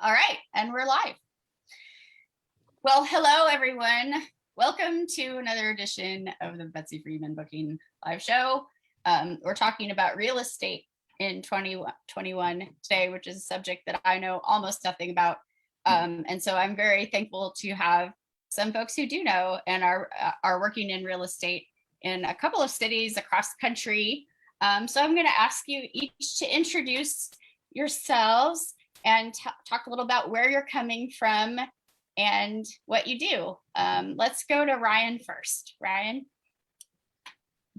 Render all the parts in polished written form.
All right, and we're live. Well, hello everyone. Welcome to another edition of the Betsy Freeman Booking Live Show. We're talking about real estate in 2021 today, which is a subject that I know almost nothing about. And so I'm very thankful to have some folks who do know and are working in real estate in a couple of cities across the country. So I'm going to ask you each to introduce yourselves and talk a little about where you're coming from and what you do. Let's go to Ryan first. Ryan.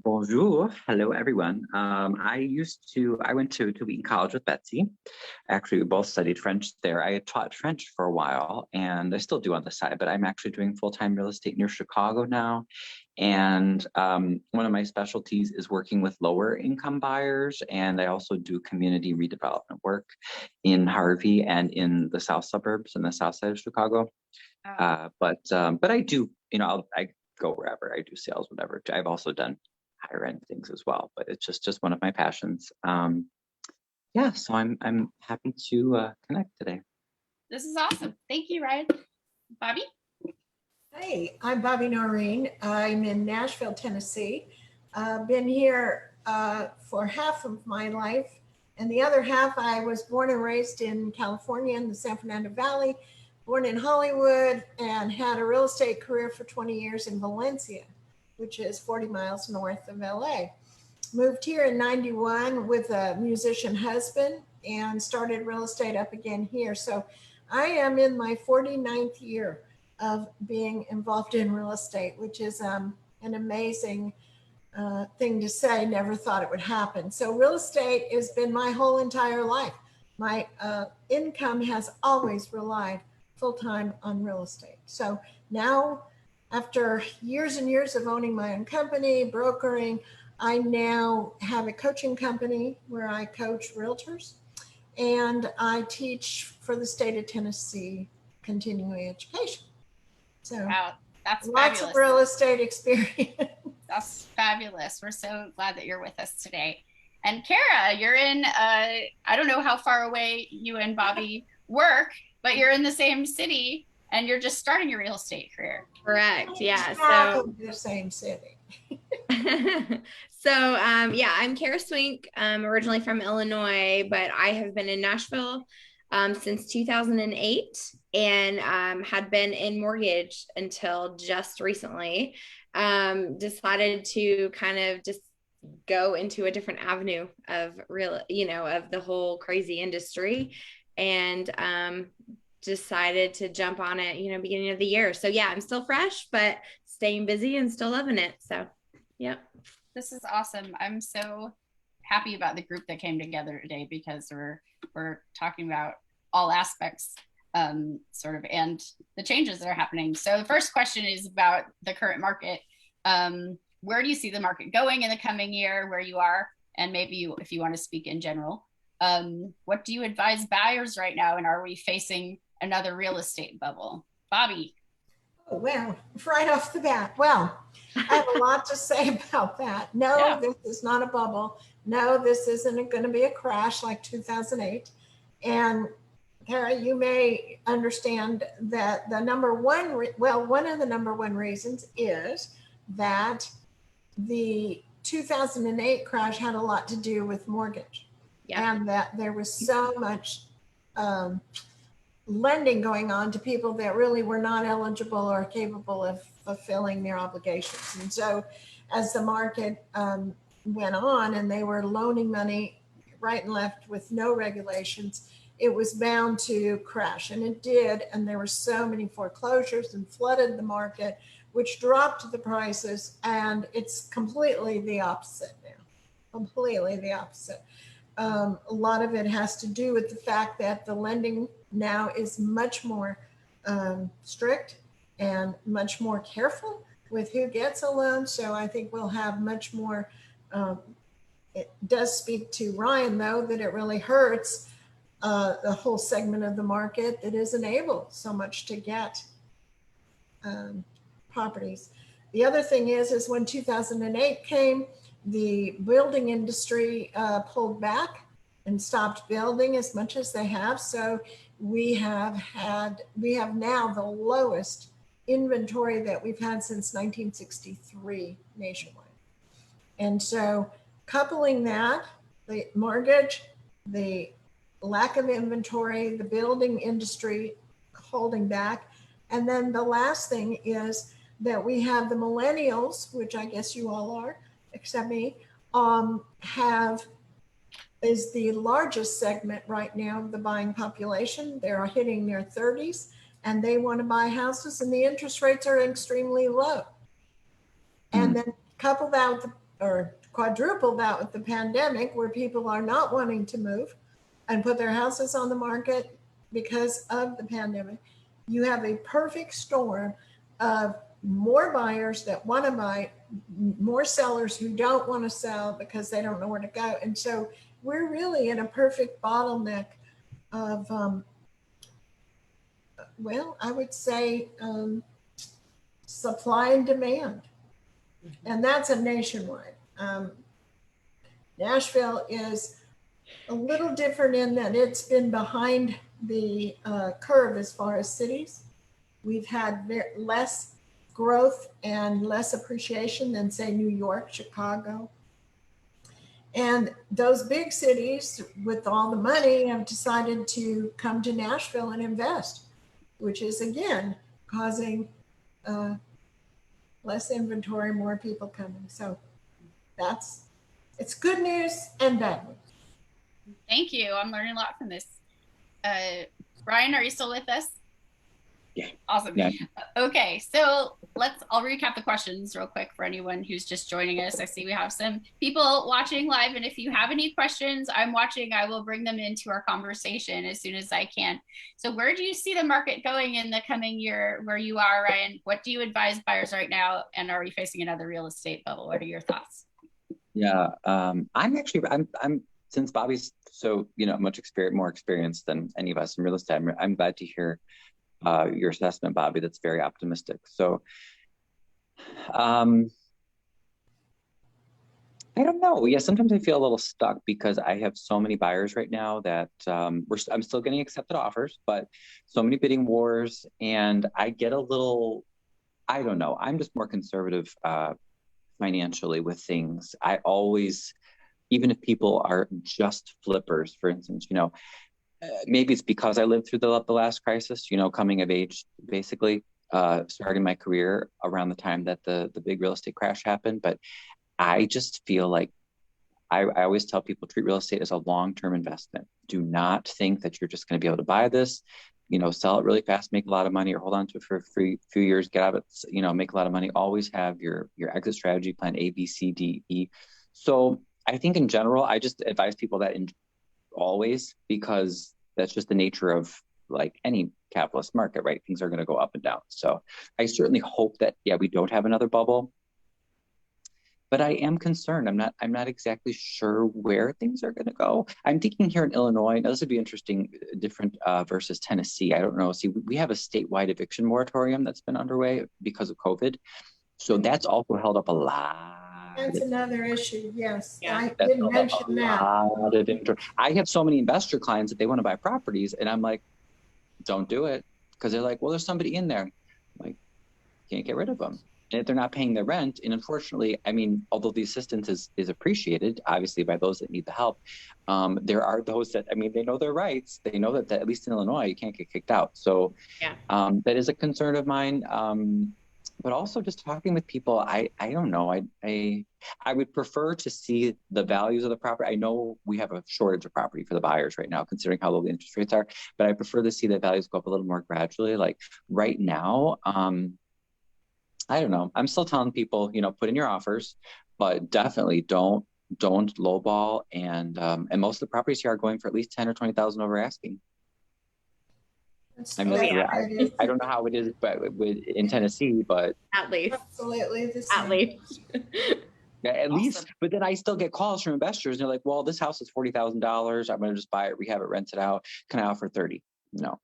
Bonjour, hello everyone. I went to Wheaton College with Betsy. Actually, we both studied French there. I had taught French for a while, and I still do on the side, but I'm actually doing full-time real estate near Chicago now. And one of my specialties is working with lower income buyers, and I also do community redevelopment work in Harvey and in the south suburbs and the south side of Chicago. But I do, I go wherever. I do sales, whatever. I've also done higher end things as well, but it's just one of my passions. Yeah, so I'm happy to connect today. This is awesome. Thank you, Ryan. Bobbie? Hey, I'm Bobbie Noreen. I'm in Nashville, Tennessee. Been here for half of my life, and the other half I was born and raised in California in the San Fernando Valley, born in Hollywood, and had a real estate career for 20 years in Valencia, which is 40 miles north of LA. Moved here in 91 with a musician husband and started real estate up again here. So I am in my 49th year of being involved in real estate, which is an amazing thing to say. Never thought it would happen. So real estate has been my whole entire life. My income has always relied full-time on real estate. So now, after years and years of owning my own company, brokering, I now have a coaching company where I coach realtors, and I teach for the state of Tennessee continuing education. So wow, that's lots fabulous. Of real estate experience. That's fabulous. We're so glad that you're with us today. And Cara, you're in, I don't know how far away you and Bobbie work, but you're in the same city and you're just starting your real estate career. Correct. Yeah. So the same city. Yeah, I'm Cara Swink. I'm originally from Illinois, but I have been in Nashville since 2008 and had been in mortgage until just recently. Decided to kind of just go into a different avenue of of the whole crazy industry, and decided to jump on it, beginning of the year. So yeah, I'm still fresh, but staying busy and still loving it. So yeah. This is awesome. I'm so happy about the group that came together today because we're talking about all aspects sort of and the changes that are happening. So the first question is about the current market. Where do you see the market going in the coming year, where you are, and maybe if you want to speak in general? What do you advise buyers right now, and are we facing another real estate bubble? Bobbie. Oh, well, right off the bat. Well, I have a lot to say about that. No, yeah. This is not a bubble. No, this isn't going to be a crash like 2008. And Cara, you may understand that one of the number one reasons is that the 2008 crash had a lot to do with mortgage. Yeah. And that there was so much lending going on to people that really were not eligible or capable of fulfilling their obligations. And so as the market went on and they were loaning money right and left with no regulations, it was bound to crash, and it did. And there were so many foreclosures and flooded the market, which dropped the prices, and it's completely the opposite now, completely the opposite. A lot of it has to do with the fact that the lending now is much more strict and much more careful with who gets a loan. So I think we'll have much more, it does speak to Ryan though, that it really hurts the whole segment of the market that isn't able so much to get properties. The other thing is when 2008 came, the building industry pulled back and stopped building as much as they have. So we have now the lowest inventory that we've had since 1963 nationwide. And so coupling that, the mortgage, the lack of inventory, the building industry holding back. And then the last thing is that we have the millennials, which I guess you all are, except me, is the largest segment right now of the buying population. They're hitting their 30s and they want to buy houses, and the interest rates are extremely low. And then couple that with or quadruple that with the pandemic, where people are not wanting to move and put their houses on the market because of the pandemic. You have a perfect storm of more buyers that want to buy, more sellers who don't want to sell because they don't know where to go. And so we're really in a perfect bottleneck of, well, I would say supply and demand. And that's a nationwide. Nashville is a little different in that it's been behind the curve as far as cities. We've had less growth and less appreciation than, say, New York, Chicago. And those big cities with all the money have decided to come to Nashville and invest, which is, again, causing less inventory, more people coming. So it's good news and bad news. Thank you. I'm learning a lot from this. Brian, are you still with us? Yeah. Awesome. Yeah. Okay, so I'll recap the questions real quick for anyone who's just joining us. I see we have some people watching live, and if you have any questions, I'm watching, I will bring them into our conversation as soon as I can. So where do you see the market going in the coming year where you are, Ryan? What do you advise buyers right now? And are we facing another real estate bubble? What are your thoughts? Yeah, I'm since Bobbie's so, more experienced than any of us in real estate, I'm glad to hear your assessment, Bobbie. That's very optimistic. So I don't know. Yeah, sometimes I feel a little stuck because I have so many buyers right now that I'm still getting accepted offers, but so many bidding wars, and I get a little, I don't know. I'm just more conservative financially with things. I always, even if people are just flippers, for instance, maybe it's because I lived through the last crisis, coming of age, basically, starting my career around the time that the big real estate crash happened. But I just feel like I always tell people, treat real estate as a long-term investment. Do not think that you're just going to be able to buy this, sell it really fast, make a lot of money, or hold on to it for a few years, get out of it, make a lot of money. Always have your exit strategy plan, A, B, C, D, E. So I think in general, I just advise people that always, because that's just the nature of like any capitalist market, right? Things are going to go up and down. So I certainly hope that, we don't have another bubble, but I am concerned. I'm not exactly sure where things are going to go. I'm thinking here in Illinois, now this would be interesting, different versus Tennessee. I don't know. See, we have a statewide eviction moratorium that's been underway because of COVID. So that's also held up a lot. That's another issue. Yes. Yeah. I didn't mention that. I have so many investor clients that they want to buy properties, and I'm like, don't do it. Because they're like, well, there's somebody in there. I'm like, can't get rid of them. And if they're not paying their rent, and unfortunately, although the assistance is appreciated, obviously, by those that need the help, there are those that, they know their rights. They know that at least in Illinois, you can't get kicked out. So that is a concern of mine. But also just talking with people, I don't know. I would prefer to see the values of the property. I know we have a shortage of property for the buyers right now, considering how low the interest rates are, but I prefer to see the values go up a little more gradually. Like right now, I don't know. I'm still telling people, put in your offers, but definitely don't lowball. And most of the properties here are going for at least 10 or 20,000 over asking. I don't know how it is, but in Tennessee, but at least absolutely the same. At least. Yeah, at least. But then I still get calls from investors, and they're like, "Well, this house is $40,000. I'm going to just buy it, rehab it, rent it out. Can I offer 30?" No.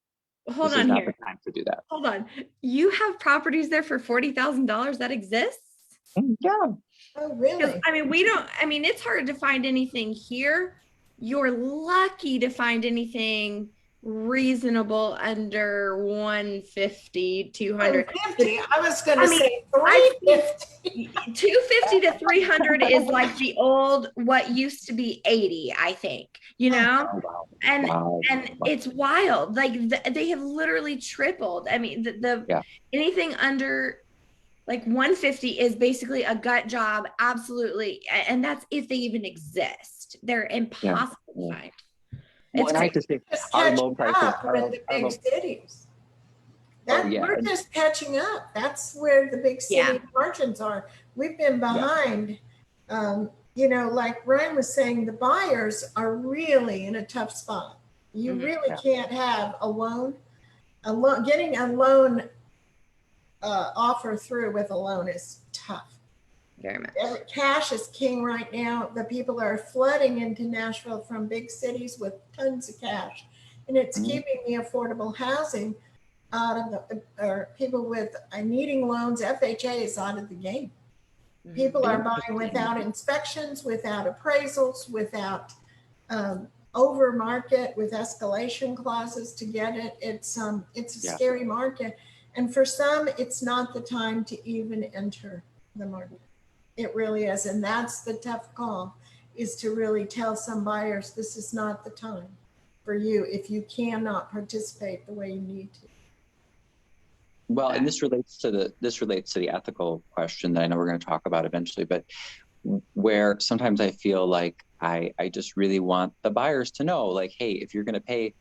Hold this on is not here. the time to do that. Hold on. You have properties there for $40,000 that exists? Yeah. Oh, really? It's hard to find anything here. You're lucky to find anything reasonable under 150, 200. 150. I was going I to mean, say I 350. 250 to 300 is like the old, what used to be 80, I think, you know? Oh, wow. And Wow. it's wild. Like they have literally tripled. I mean, Yeah. anything under like 150 is basically a gut job. Absolutely. And that's if they even exist. They're impossible to find. Well, It's and I have to say, Just our catching low prices up with the our big low, cities. oh yeah, We're just catching up. That's where the big city margins are. We've been behind. Like Ryan was saying, the buyers are really in a tough spot. You really can't have a loan. Getting a loan offer through with a loan is tough. Very much. Cash is king right now. The people are flooding into Nashville from big cities with tons of cash, and it's keeping the affordable housing out of or people with needing loans. FHA is out of the game. People are buying without inspections, without appraisals, without over market, with escalation clauses to get it. It's a scary market, and for some, it's not the time to even enter the market. It really is. And that's the tough call, is to really tell some buyers, this is not the time for you if you cannot participate the way you need to. Well, and this relates to the ethical question that I know we're going to talk about eventually, but where sometimes I feel like I just really want the buyers to know, like, hey, if you're going to pay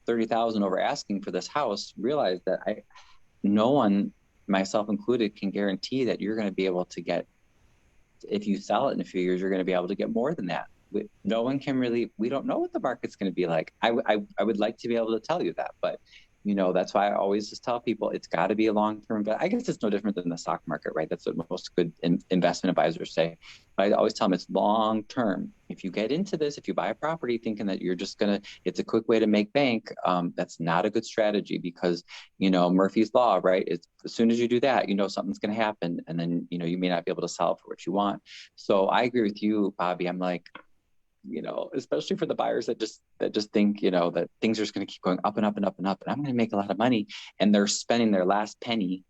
$30,000 over asking for this house, realize that no one, myself included, can guarantee that you're going to be able to get, if you sell it in a few years, you're going to be able to get more than that. No one can really, we don't know what the market's going to be like. I would like to be able to tell you that, but that's why I always just tell people it's got to be a long-term, but I guess it's no different than the stock market, right? That's what most good investment advisors say. But I always tell them it's long-term. If you get into this, if you buy a property thinking that you're just it's a quick way to make bank, that's not a good strategy, because, Murphy's Law, right? It's as soon as you do that, something's going to happen. And then, you may not be able to sell it for what you want. So I agree with you, Bobbie. I'm like, especially for the buyers that just think, that things are just going to keep going up and up and up and up, and I'm going to make a lot of money, and they're spending their last penny,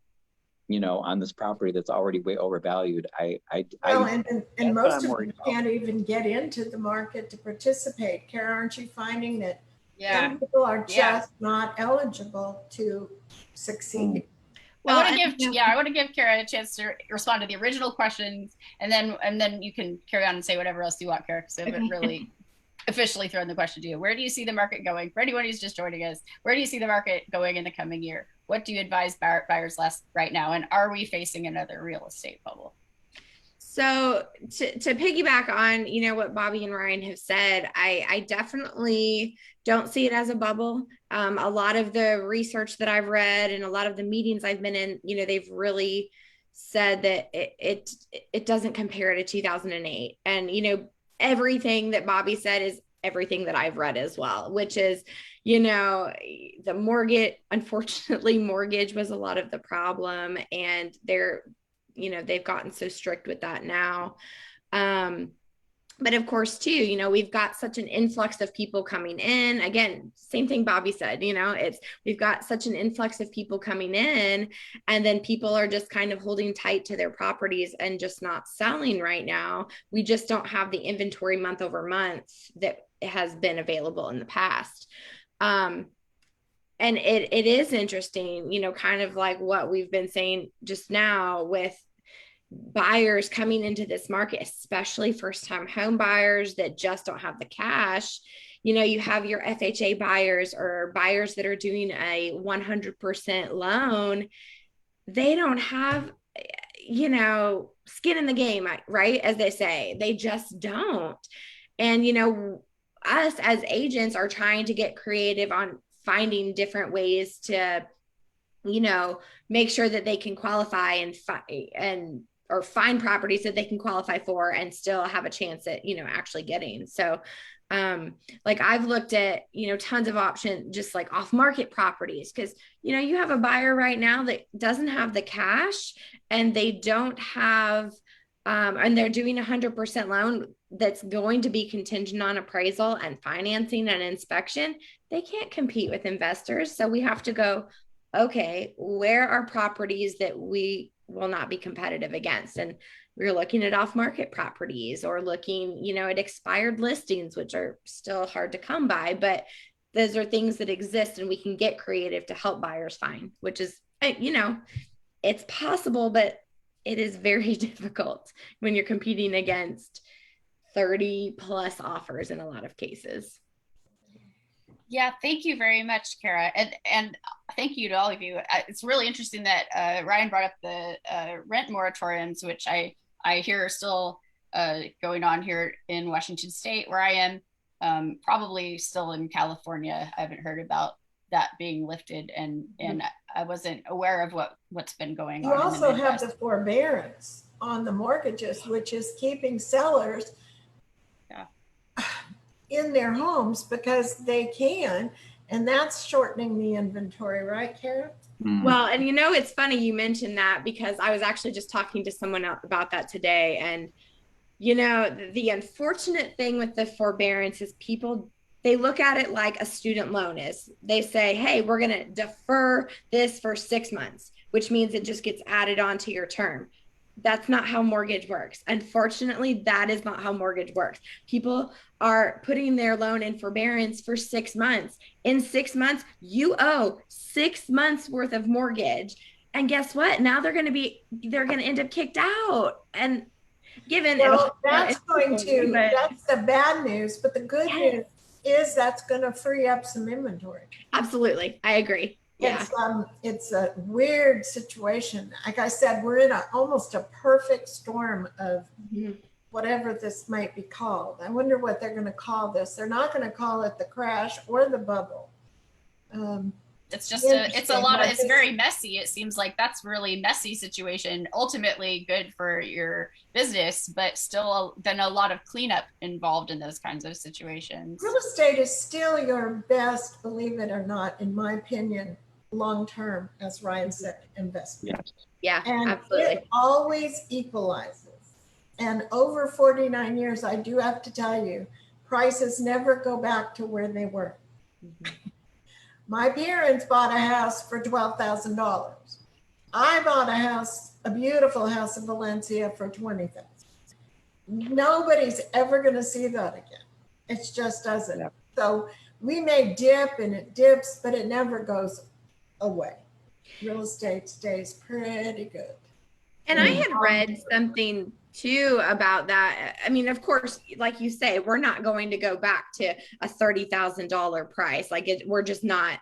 on this property that's already way overvalued. And most of them can't even get into the market to participate. Cara, aren't you finding that some people are just not eligible to succeed? Well, I want to give Cara a chance to respond to the original questions, and then you can carry on and say whatever else you want, Cara, because I haven't really officially thrown the question to you. Where do you see the market going? For anyone who's just joining us, where do you see the market going in the coming year? What do you advise buyers right now? And are we facing another real estate bubble? So to piggyback on, what Bobbie and Ryan have said, I definitely don't see it as a bubble. A lot of the research that I've read and a lot of the meetings I've been in, they've really said that it doesn't compare to 2008. And, everything that Bobbie said is everything that I've read as well, which is, the mortgage, unfortunately, mortgage was a lot of the problem, and they've gotten so strict with that now. But of course, too, we've got such an influx of people coming in. Again, same thing Bobbie said, we've got such an influx of people coming in, and then people are just kind of holding tight to their properties and just not selling right now. We just don't have the inventory month over month that has been available in the past. And it is interesting, kind of like what we've been saying just now with buyers coming into this market, especially first-time home buyers that just don't have the cash. You have your FHA buyers or buyers that are doing a 100% loan. They don't have, skin in the game, right? As they say, they just don't. And, us as agents are trying to get creative on finding different ways to, make sure that they can qualify or find properties that they can qualify for and still have a chance at, actually getting. So, like I've looked at, tons of options, just like off market properties. Cause, you have a buyer right now that doesn't have the cash, and they don't have, and they're doing 100% loan. that's going to be contingent on appraisal and financing and inspection, they can't compete with investors. So we have to go, okay, where are properties that we will not be competitive against? And we're looking at off-market properties, or looking, you know, at expired listings, which are still hard to come by, but those are things that exist, and we can get creative to help buyers find, which is, you know, it's possible, but it is very difficult when you're competing against 30 plus offers in a lot of cases. Yeah, thank you very much, Cara. And thank you to all of you. It's really interesting that Ryan brought up the rent moratoriums, which I hear are still going on here in Washington State, where I am, probably still in California. I haven't heard about that being lifted, and I wasn't aware of what's been going on. You also have the forbearance on the mortgages, which is keeping sellers in their homes because they can, and that's shortening the inventory, right, Cara? Well, and you know, it's funny you mentioned that, because I was actually just talking to someone about that today. And, you know, the unfortunate thing with the forbearance is people, they look at it like a student loan is. They say, hey, we're going to defer this for 6 months, which means it just gets added on to your term. That's not how mortgage works. Unfortunately, that is not how mortgage works. People are putting their loan in forbearance for 6 months. In 6 months, you owe 6 months worth of mortgage. And guess what? Now they're going to end up kicked out. And given that's the bad news, but the good news is that's going to free up some inventory. Absolutely. I agree. Yeah. It's a weird situation. Like I said, we're in almost a perfect storm of whatever this might be called. I wonder what they're going to call this. They're not going to call it the crash or the bubble. It's just it's very messy. It seems like that's really messy situation. Ultimately good for your business, but still then a lot of cleanup involved in those kinds of situations. Real estate is still your best, believe it or not, in my opinion, long-term, as Ryan said, investment. Yeah, and absolutely. It always equalizes. And over 49 years, I do have to tell you, prices never go back to where they were. My parents bought a house for $12,000. I bought a beautiful house in Valencia for $20,000. Nobody's ever going to see that again. It just doesn't. Yeah. So we may dip and it dips, but it never goes away. Real estate stays pretty good. And I had read something too about that. I mean, of course, like you say, we're not going to go back to a $30,000 price. We're just not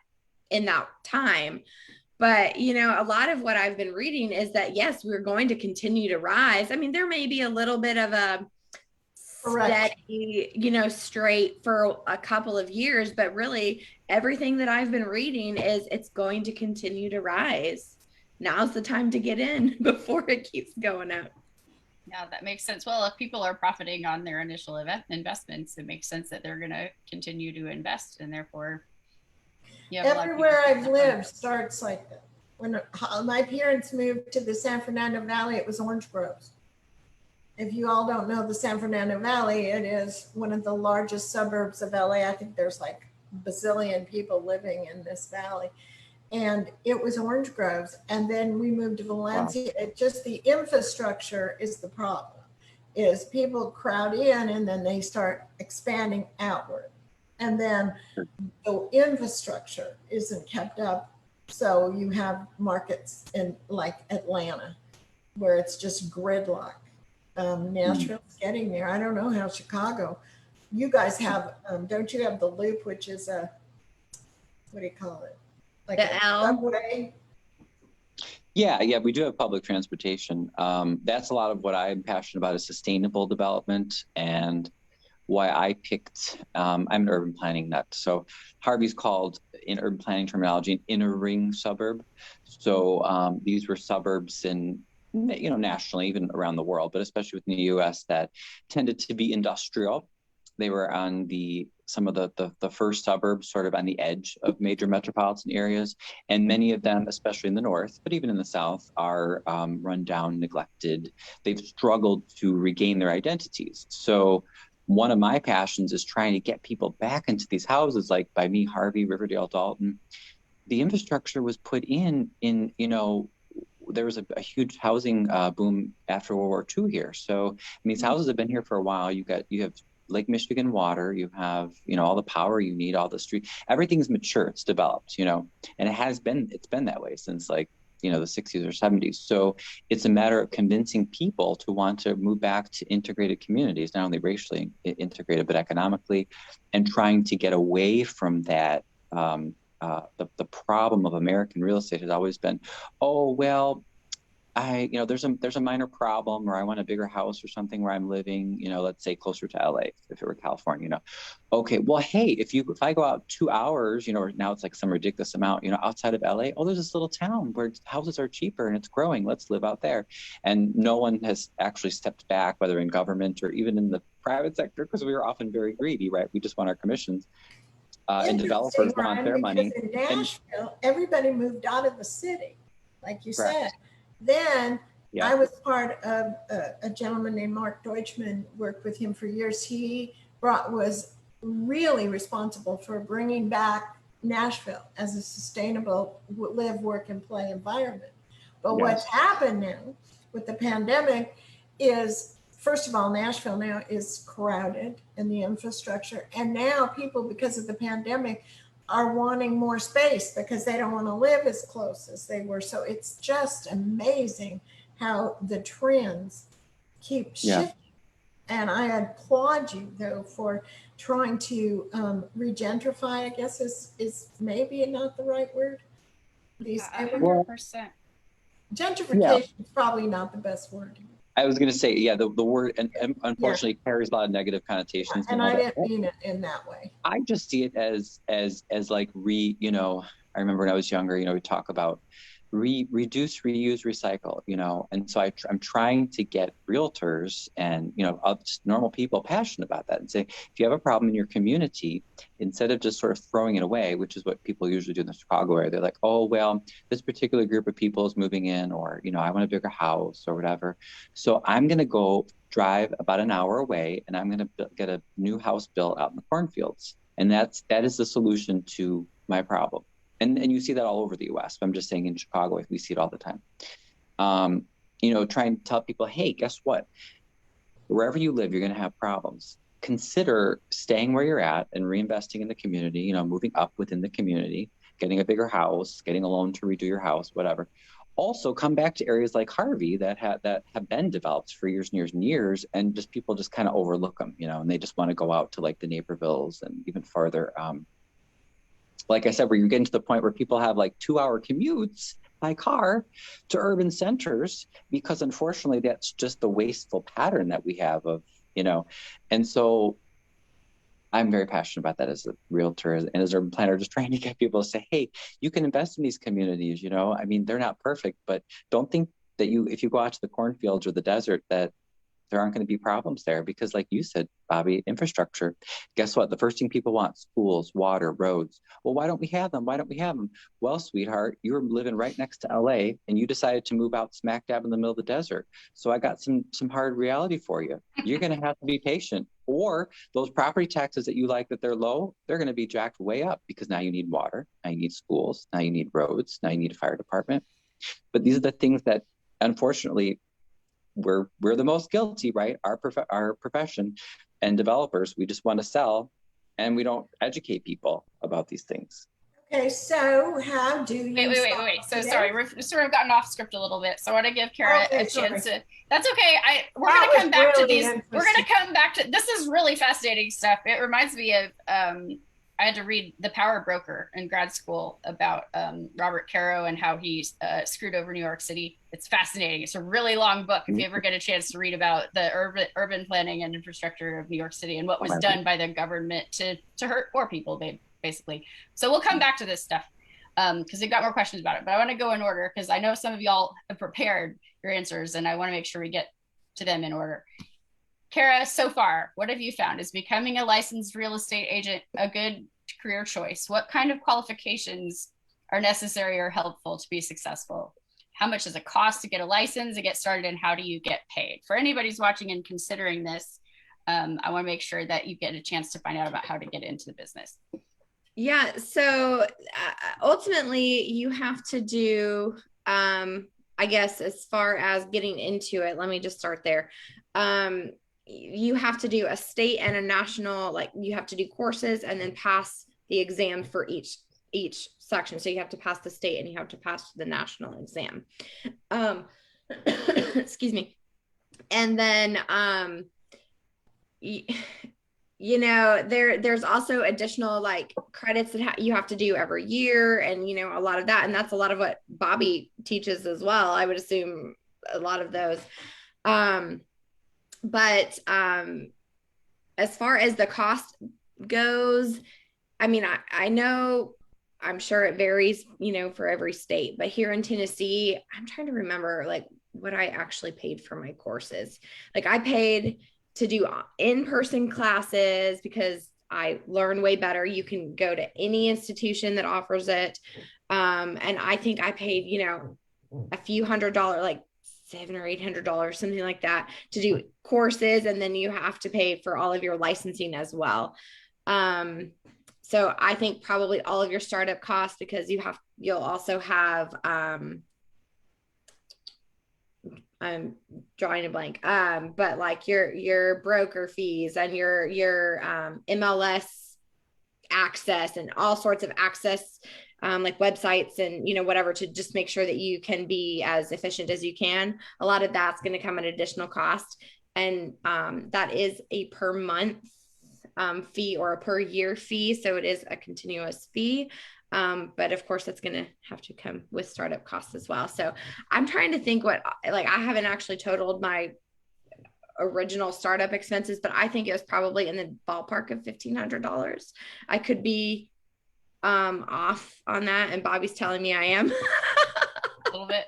in that time. But, you know, a lot of what I've been reading is that, yes, we're going to continue to rise. I mean, there may be a little bit of a steady, you know, straight for a couple of years, but really everything that I've been reading is it's going to continue to rise. Now's the time to get in before it keeps going up. Yeah, that makes sense. Well, if people are profiting on their initial investments, it makes sense that they're going to continue to invest, and therefore, everywhere I've lived starts like that. When my parents moved to the San Fernando Valley, it was orange groves. If you all don't know the San Fernando Valley, it is one of the largest suburbs of LA. I think there's like a bazillion people living in this valley. And it was orange groves. And then we moved to Valencia. Wow. It just, the infrastructure is the problem, is people crowd in and then they start expanding outward. And then the infrastructure isn't kept up. So you have markets in like Atlanta where it's just gridlock. Nashville's getting there. I don't know how Chicago, you guys have, don't you have the Loop, which is a, what do you call it? Like the subway? Yeah, we do have public transportation. That's a lot of what I'm passionate about is sustainable development, and why I picked, I'm an urban planning nut. So Harvey's called, in urban planning terminology, an inner ring suburb. So these were suburbs in, you know, nationally, even around the world, but especially within the US, that tended to be industrial. They were on the some of the first suburbs sort of on the edge of major metropolitan areas. And many of them, especially in the north, but even in the south, are run down, neglected. They've struggled to regain their identities. So one of my passions is trying to get people back into these houses, like by me, Harvey, Riverdale, Dalton. The infrastructure was put in, there was a huge housing boom after World War II here. So these houses have been here for a while. You have Lake Michigan water, you have, all the power you need, all the street, everything's mature, it's developed, and it's been that way since like, the 60s or 70s. So it's a matter of convincing people to want to move back to integrated communities, not only racially integrated, but economically, and trying to get away from that. The problem of American real estate has always been, oh, well, there's a minor problem, or I want a bigger house or something where I'm living, let's say closer to LA, if it were California, okay, well, hey, if I go out 2 hours, or now it's like some ridiculous amount, outside of LA, oh, there's this little town where houses are cheaper and it's growing. Let's live out there. And no one has actually stepped back, whether in government or even in the private sector, because we are often very greedy, right? We just want our commissions. And developers want their money. In Nashville, everybody moved out of the city, like you said. Then I was part of a gentleman named Mark Deutschman, worked with him for years. He was really responsible for bringing back Nashville as a sustainable live, work, and play environment. But what's happened now with the pandemic is, first of all, Nashville now is crowded in the infrastructure. And now people, because of the pandemic, are wanting more space because they don't want to live as close as they were. So it's just amazing how the trends keep shifting. And I applaud you, though, for trying to regentrify, I guess is maybe not the right word. 100%. Gentrification is probably not the best word. I was going to say, the word, and unfortunately carries a lot of negative connotations. And I didn't mean it in that way. I just see it as like I remember when I was younger, we talk about reduce, reuse, recycle, and so I'm trying to get realtors and, just normal people passionate about that and say, if you have a problem in your community, instead of just sort of throwing it away, which is what people usually do in the Chicago area, they're like, oh, well, this particular group of people is moving in, or, I want a bigger house or whatever. So I'm going to go drive about an hour away and I'm going to get a new house built out in the cornfields. And that is the solution to my problem. And you see that all over the US. I'm just saying in Chicago, we see it all the time. Trying to tell people, hey, guess what? Wherever you live, you're going to have problems. Consider staying where you're at and reinvesting in the community, moving up within the community, getting a bigger house, getting a loan to redo your house, whatever. Also come back to areas like Harvey that have been developed for years and years and years, and just people just kind of overlook them, and they just want to go out to like the Napervilles and even farther. Like I said, where you're getting to the point where people have like 2-hour commutes by car to urban centers, because unfortunately that's just the wasteful pattern that we have of, and so I'm very passionate about that as a realtor and as an urban planner, just trying to get people to say, hey, you can invest in these communities, they're not perfect, but don't think that if you go out to the cornfields or the desert, that there aren't going to be problems there, because like you said, Bobbie, infrastructure, guess what? The first thing people want, schools, water, roads. Well, why don't we have them? Why don't we have them? Well, sweetheart, you were living right next to LA and you decided to move out smack dab in the middle of the desert. So I got some hard reality for you. You're going to have to be patient, or those property taxes that you like that they're low, they're going to be jacked way up, because now you need water, now you need schools, now you need roads, now you need a fire department. But these are the things that, unfortunately, we're the most guilty, right? Our profession and developers, we just want to sell, and we don't educate people about these things. Okay, so how do you? Wait. So sorry, we've sort of gotten off script a little bit. So I want to give Cara a chance to. That's okay. We're going to come back to these. We're going to come back to. This is really fascinating stuff. It reminds me of. I had to read The Power Broker in grad school about Robert Caro and how he screwed over New York City. It's fascinating. It's a really long book. If you ever get a chance to read about the urban planning and infrastructure of New York City and what was done by the government to hurt poor people, basically. So we'll come back to this stuff because they've got more questions about it. But I want to go in order because I know some of y'all have prepared your answers and I want to make sure we get to them in order. Cara, so far, what have you found? Is becoming a licensed real estate agent a good career choice? What kind of qualifications are necessary or helpful to be successful? How much does it cost to get a license and get started, and how do you get paid? For anybody who's watching and considering this, I want to make sure that you get a chance to find out about how to get into the business. Yeah, so ultimately you have to do, I guess, as far as getting into it, let me just start there. You have to do a state and a national, like you have to do courses and then pass the exam for each section. So you have to pass the state and you have to pass the national exam. Excuse me. And then, you know, there's also additional like credits that you have to do every year, and you know, a lot of that, and that's a lot of what Bobbie teaches as well. I would assume a lot of those. But as far as the cost goes, I mean, I know, I'm sure it varies, you know, for every state, but here in Tennessee, I'm trying to remember like what I actually paid for my courses. Like I paid to do in-person classes because I learn way better. You can go to any institution that offers it. And I think I paid, you know, a few $100s, like $700 or $800, something like that, to do courses. And then you have to pay for all of your licensing as well. So I think probably all of your startup costs, because you'll also have, I'm drawing a blank, but like your broker fees and your MLS access and all sorts of access, like websites and, you know, whatever, to just make sure that you can be as efficient as you can. A lot of that's going to come at additional cost. And that is a per month fee or a per year fee. So it is a continuous fee. But of course, that's going to have to come with startup costs as well. So I'm trying to think I haven't actually totaled my original startup expenses, but I think it was probably in the ballpark of $1,500. I could be off on that, and Bobbie's telling me I am. A little bit.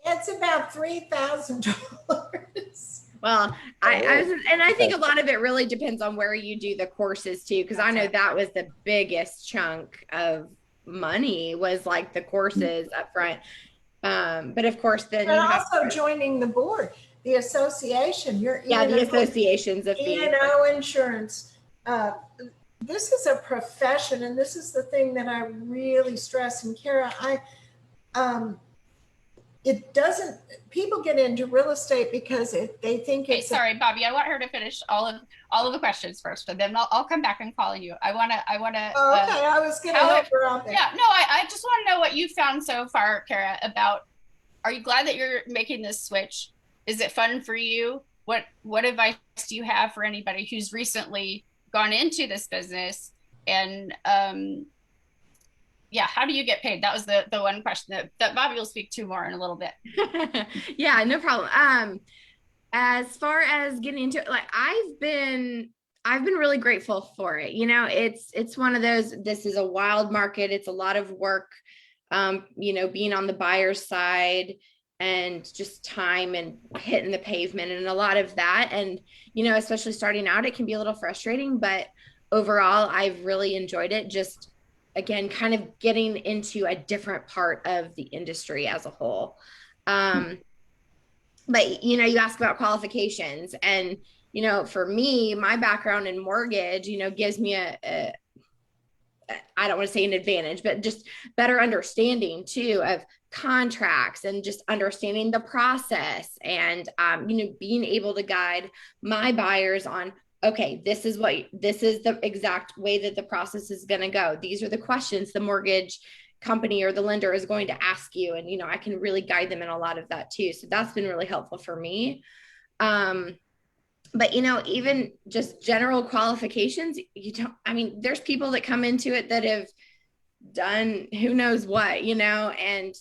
It's about $3,000. Well, I think a lot of it really depends on where you do the courses too, because I know that was the biggest chunk of money, was like the courses up front. But of course, then but also joining the board, the association, the associations of E&O insurance. This is a profession, and this is the thing that I really stress. And Cara, it doesn't, people get into real estate because they think it's. Sorry, Bobbie, I want her to finish all of the questions first, but then I'll come back and call you. I want to. Oh, okay, I was going to help her out there. Yeah, no, I just want to know what you found so far, Cara, about, are you glad that you're making this switch? Is it fun for you? What advice do you have for anybody who's recently gone into this business? And yeah, how do you get paid? That was the one question that Bobbie will speak to more in a little bit. Yeah, no problem. As far as getting into it, like I've been really grateful for it. You know, it's one of those, this is a wild market. It's a lot of work, you know, being on the buyer's side and just time and hitting the pavement and a lot of that. And, you know, especially starting out, it can be a little frustrating, but overall, I've really enjoyed it. Just, again, kind of getting into a different part of the industry as a whole. But, you know, you ask about qualifications, and, you know, for me, my background in mortgage, you know, gives me I don't want to say an advantage, but just better understanding too of contracts and just understanding the process, and, you know, being able to guide my buyers on, okay, this is the exact way that the process is going to go. These are the questions the mortgage company or the lender is going to ask you. And, you know, I can really guide them in a lot of that too. So that's been really helpful for me. But, you know, even just general qualifications, there's people that come into it that have done who knows what, you know, and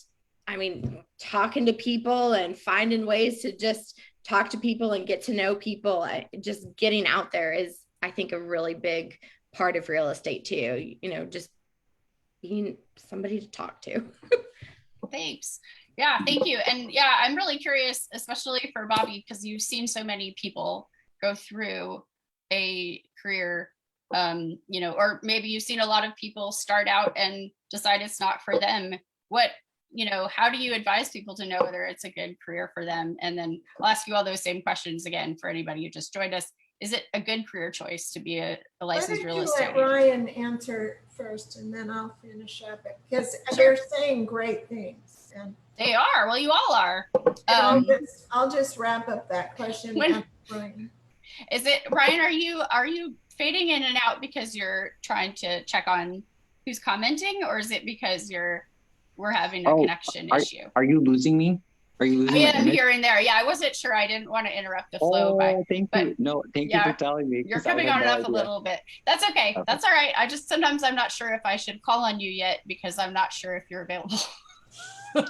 I mean, talking to people and finding ways to just talk to people and get to know people, just getting out there is, I think, a really big part of real estate too, you know, just being somebody to talk to. Thanks. Yeah, thank you. And yeah, I'm really curious, especially for Bobbie, because you've seen so many people go through a career, you know, or maybe you've seen a lot of people start out and decide it's not for them. What, you know, how do you advise people to know whether it's a good career for them? And then I'll ask you all those same questions again for anybody who just joined us. Is it a good career choice to be a licensed real estate agent? Let Ryan answer first, and then I'll finish up it, because Sure. they're saying great things. And They are. Well, you all are. I'll just wrap up that question. Ryan. Is it, Ryan, are you fading in and out because you're trying to check on who's commenting, or is it because we're having a connection issue? Are you losing me? Are you losing me? I am here and there. Yeah, I wasn't sure. I didn't want to interrupt the flow. Thank you. No, thank you for telling me. You're coming on and off a little bit. That's okay. That's all right. Sometimes I'm not sure if I should call on you yet because I'm not sure if you're available.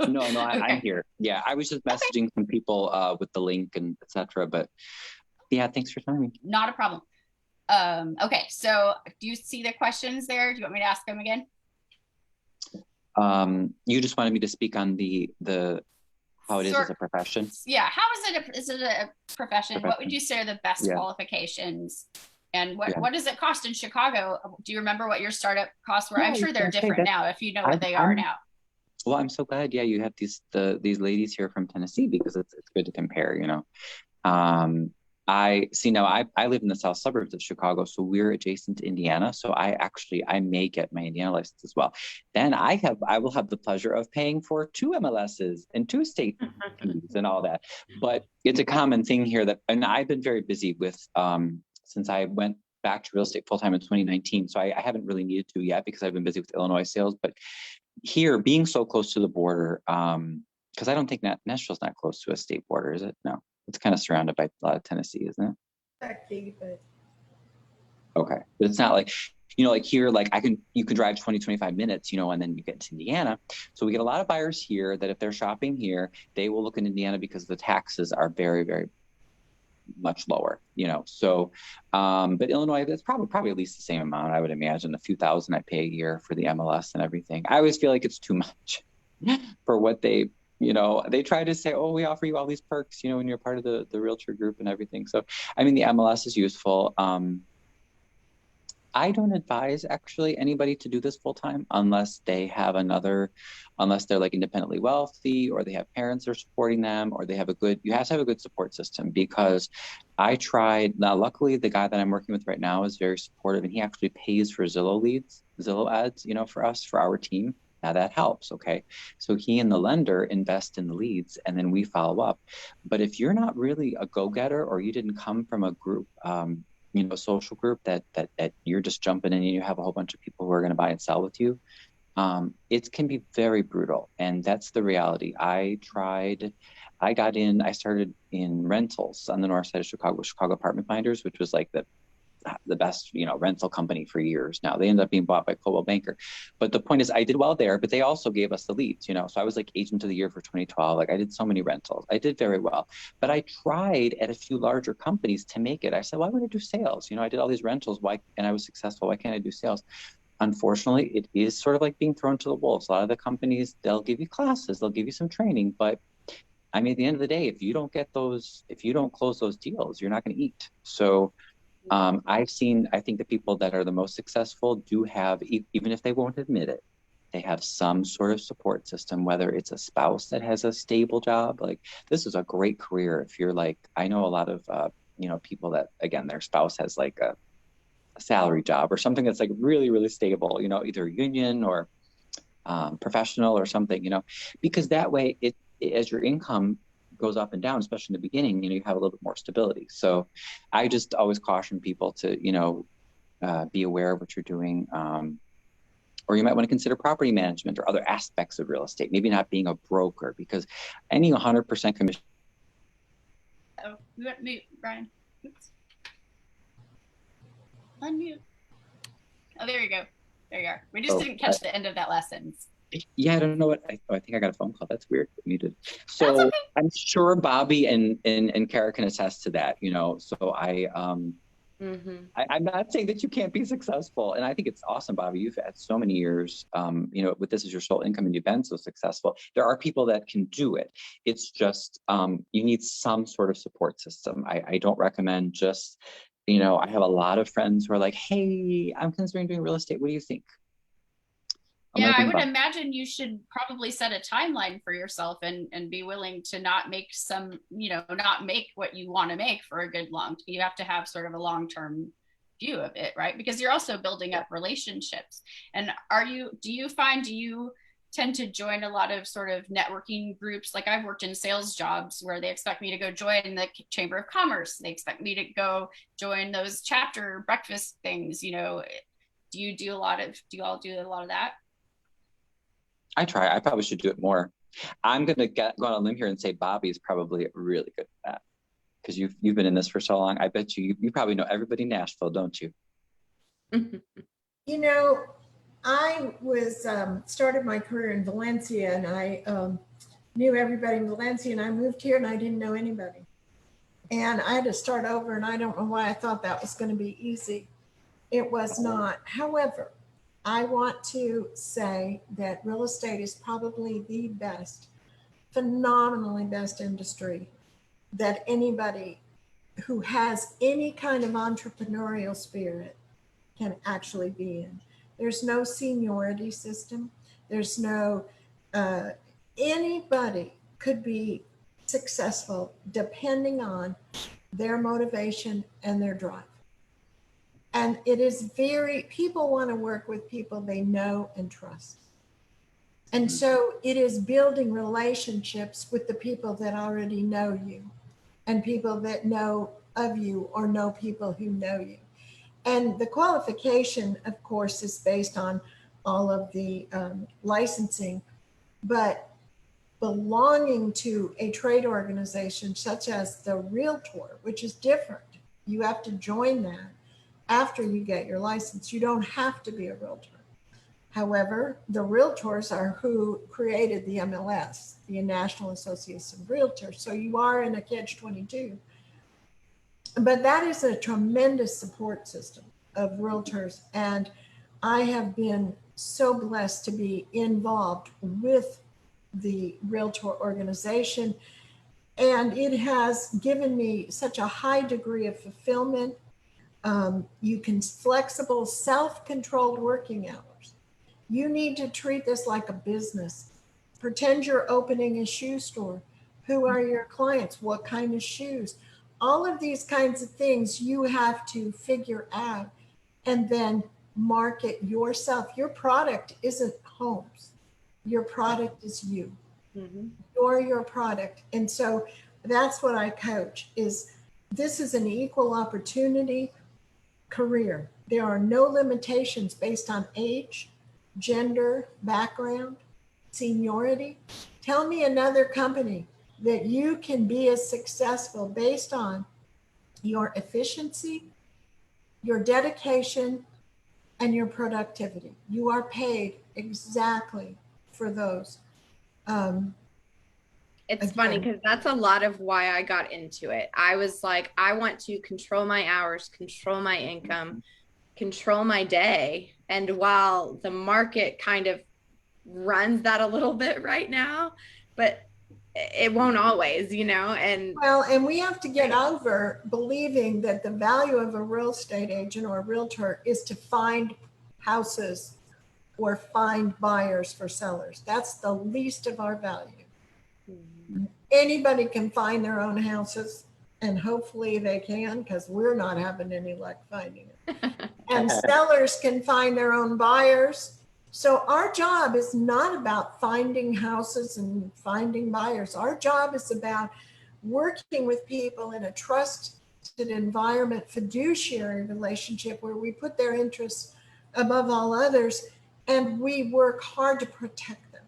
No, okay. I'm here. Yeah, I was just messaging some people with the link and etc. But yeah, thanks for telling me. Not a problem. Okay, so do you see the questions there? Do you want me to ask them again? You just wanted me to speak on the how it is as a profession. Yeah, how is it a profession? What would you say are the best qualifications? And what does it cost in Chicago? Do you remember what your startup costs were? I'm sure they're different now if you know what they are now. Well, I'm so glad. Yeah, you have these ladies here from Tennessee, because it's good to compare, you know. I live in the south suburbs of Chicago, so we're adjacent to Indiana. So I may get my Indiana license as well. Then I will have the pleasure of paying for 2 MLSs and 2 state fees and all that. But it's a common thing here and I've been very busy with since I went back to real estate full time in 2019. So I haven't really needed to yet because I've been busy with Illinois sales. But here, being so close to the border, because I don't think Nashville's not close to a state border, is it? No. It's kind of surrounded by a lot of Tennessee, isn't it? Okay. But it's not like, you know, like here, like you can drive 20, 25 minutes, you know, and then you get to Indiana. So we get a lot of buyers here that if they're shopping here, they will look in Indiana because the taxes are very, very much lower, you know. So, but Illinois, that's probably at least the same amount. I would imagine a few thousand I pay a year for the MLS and everything. I always feel like it's too much for what they, you know, they try to say, oh, we offer you all these perks, you know, when you're part of the realtor group and everything. So, I mean, the MLS is useful. I don't advise actually anybody to do this full time unless they're like independently wealthy, or they have parents that are supporting them, or you have to have a good support system. Because I tried, now luckily the guy that I'm working with right now is very supportive, and he actually pays for Zillow ads, you know, for our team. Now that helps, okay? So he and the lender invest in the leads, and then we follow up. But if you're not really a go-getter, or you didn't come from a group, you know, social group that you're just jumping in and you have a whole bunch of people who are going to buy and sell with you, it can be very brutal. And that's the reality. I started in rentals on the north side of Chicago Apartment Finders, which was like the best, you know, rental company for years. Now they ended up being bought by Coldwell Banker. But the point is, I did well there, but they also gave us the leads, you know. So I was like agent of the year for 2012. Like I did so many rentals. I did very well. But I tried at a few larger companies to make it. I said, why would I do sales? You know, I did all these rentals. And I was successful. Why can't I do sales? Unfortunately, it is sort of like being thrown to the wolves. A lot of the companies, they'll give you classes, they'll give you some training, but I mean, at the end of the day, if you don't close those deals, you're not going to eat. So I think the people that are the most successful do have, even if they won't admit it, they have some sort of support system, whether it's a spouse that has a stable job. Like, this is a great career. If you're like, I know a lot of, you know, people that, again, their spouse has like a salary job or something that's like really, really stable, you know, either union or professional or something, you know, because that way as your income goes up and down, especially in the beginning, you know, you have a little bit more stability. So I just always caution people to, you know, be aware of what you're doing. Or you might want to consider property management or other aspects of real estate, maybe not being a broker, because any 100% commission. Oh, you got mute, Brian. Oops. Unmute. Oh, there you go. There you are. We just didn't catch the end of that last sentence. Yeah, I don't know what I think I got a phone call. That's weird. Muted. So okay. I'm sure Bobbie and Cara can attest to that, you know. So I'm not saying that you can't be successful. And I think it's awesome, Bobbie. You've had so many years, with this as your sole income and you've been so successful. There are people that can do it. It's just, you need some sort of support system. I don't recommend just, I have a lot of friends who are like, hey, I'm considering doing real estate. What do you think? Yeah, I would imagine you should probably set a timeline for yourself and be willing to not make not make what you want to make for a good you have to have sort of a long-term view of it, right? Because you're also building up relationships. And do you tend to join a lot of sort of networking groups? Like I've worked in sales jobs where they expect me to go join the Chamber of Commerce. They expect me to go join those chapter breakfast things. Do you all do a lot of that? I try. I probably should do it more. I'm going to go on a limb here and say Bobbie is probably really good at that because you've been in this for so long. I bet you probably know everybody in Nashville, don't you? I was started my career in Valencia, and I knew everybody in Valencia, and I moved here and I didn't know anybody. And I had to start over, and I don't know why I thought that was going to be easy. It was not. However, I want to say that real estate is probably the best, phenomenally best industry that anybody who has any kind of entrepreneurial spirit can actually be in. There's no seniority system. There's no, anybody could be successful depending on their motivation and their drive. And it is people want to work with people they know and trust. And so it is building relationships with the people that already know you and people that know of you or know people who know you. And the qualification, of course, is based on all of the licensing, but belonging to a trade organization such as the Realtor, which is different. You have to join that after you get your license. You don't have to be a realtor. However, the realtors are who created the MLS, the National Association of Realtors. So you are in a catch-22. But that is a tremendous support system of realtors. And I have been so blessed to be involved with the Realtor organization. And it has given me such a high degree of fulfillment. You can flexible, self-controlled working hours. You need to treat this like a business. Pretend you're opening a shoe store. Who are your clients? What kind of shoes? All of these kinds of things you have to figure out and then market yourself. Your product isn't homes. Your product is you. You're your product. And so that's what I coach is this is an equal opportunity career. There are no limitations based on age, gender, background, seniority. Tell me another company that you can be as successful based on your efficiency, your dedication, and your productivity. You are paid exactly for those. It's funny because that's a lot of why I got into it. I was like, I want to control my hours, control my income, control my day. And while the market kind of runs that a little bit right now, but it won't always, and we have to get over believing that the value of a real estate agent or a realtor is to find houses or find buyers for sellers. That's the least of our value. Anybody can find their own houses, and hopefully they can, because we're not having any luck finding it. And sellers can find their own buyers. So our job is not about finding houses and finding buyers. Our job is about working with people in a trusted environment, fiduciary relationship where we put their interests above all others and we work hard to protect them.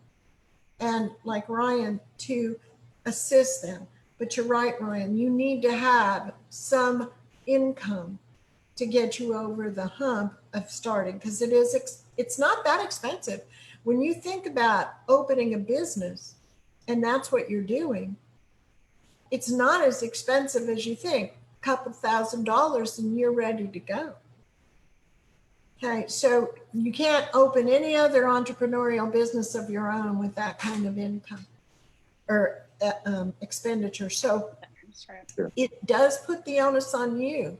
And like Ryan, to assist them. But you're right, Ryan, you need to have some income to get you over the hump of starting, because it's not that expensive. When you think about opening a business and that's what you're doing, it's not as expensive as you think. couple $1,000s and you're ready to go. Okay, so you can't open any other entrepreneurial business of your own with that kind of income or expenditure. So it does put the onus on you.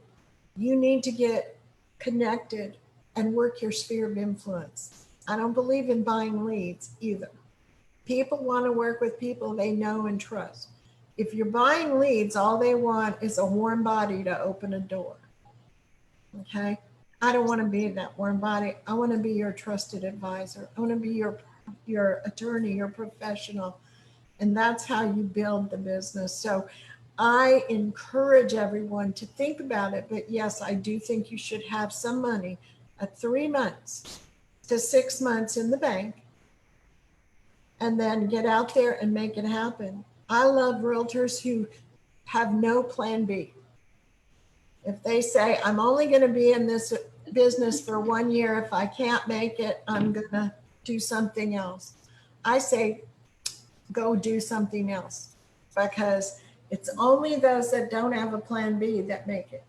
You need to get connected and work your sphere of influence. I don't believe in buying leads either. People want to work with people they know and trust. If you're buying leads, all they want is a warm body to open a door. Okay? I don't want to be that warm body. I want to be your trusted advisor. I want to be your attorney, your professional. And that's how you build the business. So I encourage everyone to think about it. But yes, I do think you should have some money at 3 months to 6 months in the bank and then get out there and make it happen. I love realtors who have no plan B. If they say, I'm only going to be in this business for 1 year, if I can't make it, I'm going to do something else. I say, go do something else, because it's only those that don't have a plan B that make it.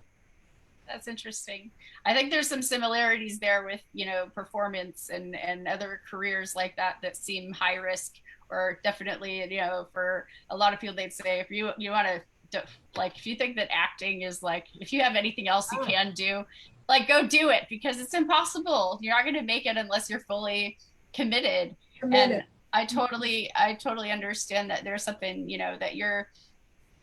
That's interesting. I think there's some similarities there with, you know, performance and other careers like that seem high risk, or definitely, you know, for a lot of people, they'd say, if you want to, like, if you think that acting is like, if you have anything else you can do, like, go do it, because it's impossible. You're not going to make it unless you're fully committed. And I totally understand that there's something, you know, that you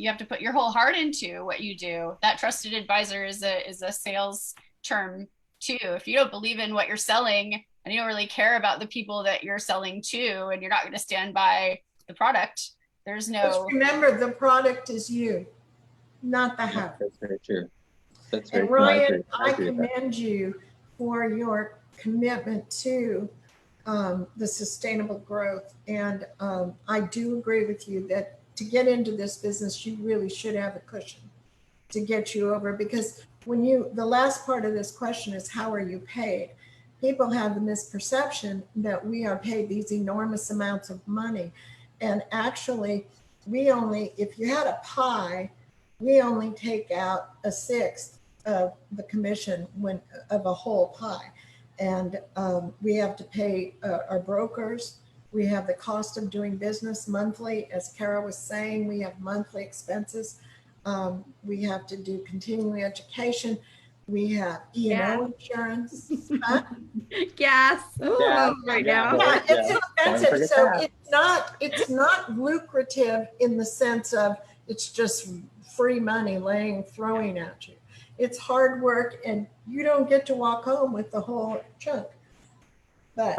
have to put your whole heart into what you do. That trusted advisor is a sales term too. If you don't believe in what you're selling and you don't really care about the people that you're selling to, and you're not going to stand by the product, there's no. Just remember, the product is you, not the house. That's very true. That's very and true. Ryan, I commend you for your commitment to the sustainable growth. And I do agree with you that to get into this business, you really should have a cushion to get you over, because when the last part of this question is, how are you paid? People have the misperception that we are paid these enormous amounts of money. And actually, if you had a pie, we only take out a sixth of the commission of a whole pie. And we have to pay our brokers. We have the cost of doing business monthly. As Cara was saying, we have monthly expenses. We have to do continuing education. We have E&O insurance. Gas. Right now. Yeah, it's expensive. So it's not lucrative in the sense of it's just free money throwing at you. It's hard work, and you don't get to walk home with the whole chunk. But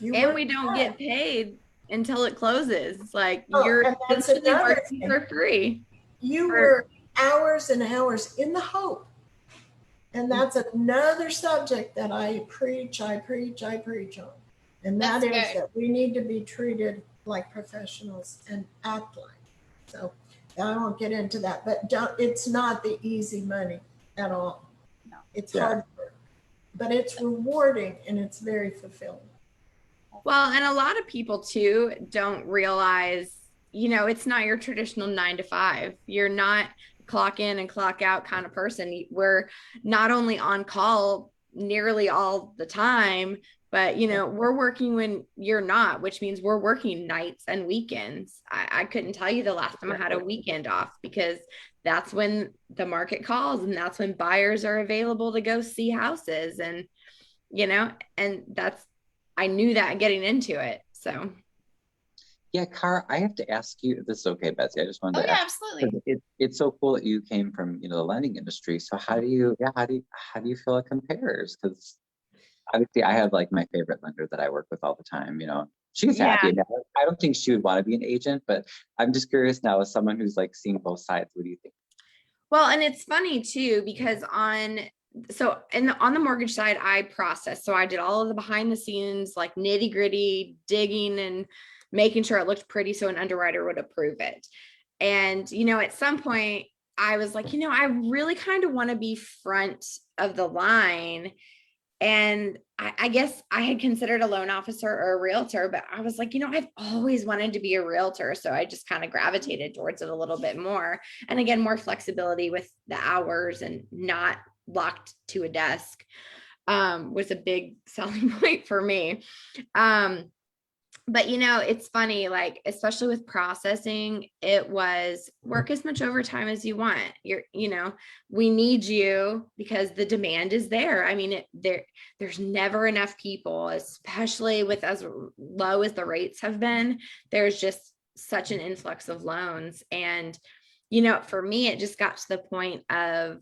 and we don't get paid until it closes. Like, you're essentially working for free. You work hours and hours in the hope. And that's another subject that I preach on. And that is that we need to be treated like professionals and act like. So I won't get into that, but it's not the easy money at all. No. It's hard work, but it's rewarding and it's very fulfilling. Well, and a lot of people too don't realize, you know, it's not your traditional 9 to 5. You're not clock in and clock out kind of person. We're not only on call nearly all the time, but, you know, we're working when you're not, which means we're working nights and weekends. I couldn't tell you the last time I had a weekend off, because that's when the market calls and that's when buyers are available to go see houses. And, you know, and I knew that getting into it. So. Yeah, Cara, I have to ask you, if this is okay, Betsy. I just wanted to ask. Absolutely. It's so cool that you came from, you know, the lending industry. So how do you feel it compares? Because obviously I have like my favorite lender that I work with all the time. You know, she's happy. I don't think she would want to be an agent, but I'm just curious now, as someone who's like seeing both sides, what do you think? Well, and it's funny too, because on the mortgage side, I processed. So I did all of the behind the scenes, like nitty gritty digging and making sure it looked pretty so an underwriter would approve it. And, you know, at some point I was like, you know, I really kind of want to be front of the line And I guess I had considered a loan officer or a realtor, but I was like, I've always wanted to be a realtor. So I just kind of gravitated towards it a little bit more. And again, more flexibility with the hours and not locked to a desk was a big selling point for me. But it's funny, like, especially with processing, it was work as much overtime as you want. We need you because the demand is there. I mean, there's never enough people, especially with as low as the rates have been. There's just such an influx of loans. And, for me, it just got to the point of,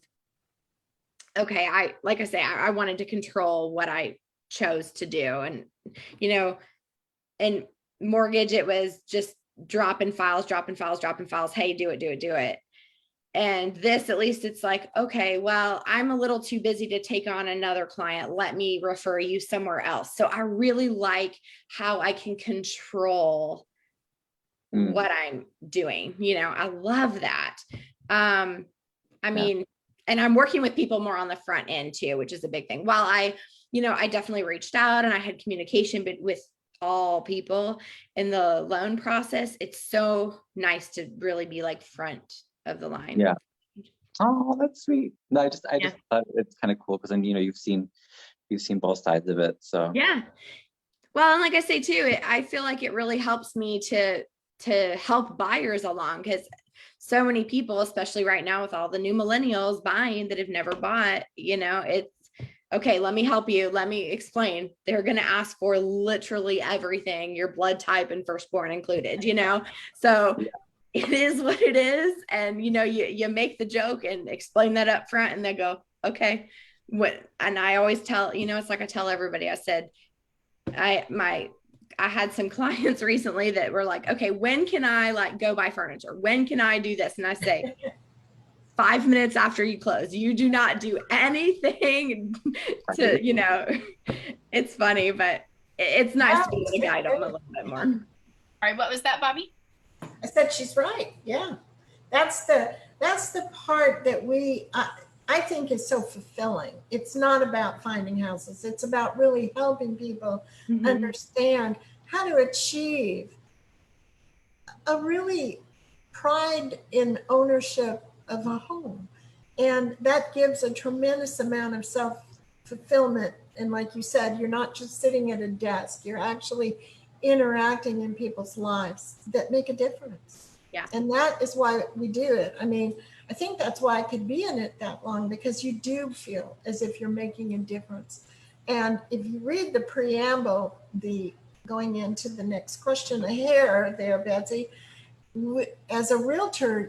okay, I wanted to control what I chose to do. And, and mortgage, it was just dropping files. Hey, do it. And this, at least it's like, okay, well, I'm a little too busy to take on another client. Let me refer you somewhere else. So I really like how I can control what I'm doing. I love that. I mean, and I'm working with people more on the front end too, which is a big thing. While I definitely reached out and I had communication, but with all people in the loan process, it's so nice to really be like front of the line. Yeah. Oh, that's sweet. No, I just thought it's kind of cool because then you've seen both sides of it. So yeah. Well, and like I say too, I feel like it really helps me to help buyers along, because so many people, especially right now with all the new millennials buying that have never bought, it's okay, let me help you. Let me explain. They're going to ask for literally everything, your blood type and firstborn included, So it is what it is. And, you make the joke and explain that up front and they go, okay. And I always tell, it's like I tell everybody, I said, I had some clients recently that were like, okay, when can I go buy furniture? When can I do this? And I say, 5 minutes after you close. You do not do anything to, it's funny, but it's nice to be able to guide them a little bit more. All right. What was that, Bobbie? I said she's right. Yeah. That's the part that I think is so fulfilling. It's not about finding houses. It's about really helping people understand how to achieve a really pride in ownership of a home. And that gives a tremendous amount of self-fulfillment. And like you said, you're not just sitting at a desk, you're actually interacting in people's lives that make a difference. Yeah. And that is why we do it. I mean, I think that's why I could be in it that long, because you do feel as if you're making a difference. And if you read the preamble, going into the next question here there, Betsy, as a realtor,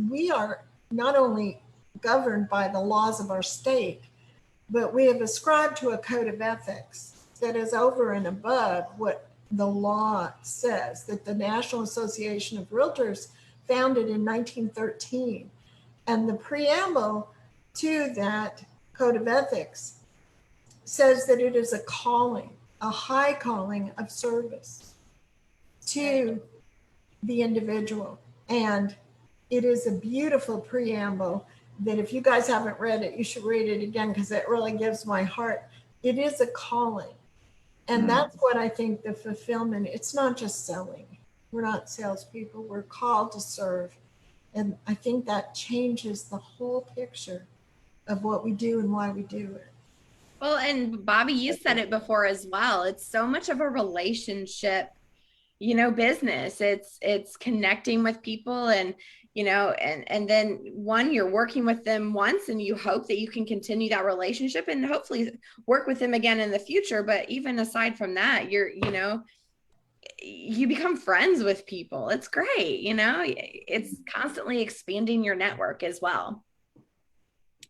we are not only governed by the laws of our state, but we have ascribed to a code of ethics that is over and above what the law says, that the National Association of Realtors founded in 1913. And the preamble to that code of ethics says that it is a calling, a high calling of service to the individual. And it is a beautiful preamble that if you guys haven't read it, you should read it again, because it really gives my heart. It is a calling. And that's what I think the fulfillment, it's not just selling. We're not salespeople, we're called to serve. And I think that changes the whole picture of what we do and why we do it. Well, and Bobbie, you said it before as well. It's so much of a relationship, business. It's connecting with people and, and then you're working with them once and you hope that you can continue that relationship and hopefully work with them again in the future. But even aside from that, you become friends with people. It's great. It's constantly expanding your network as well.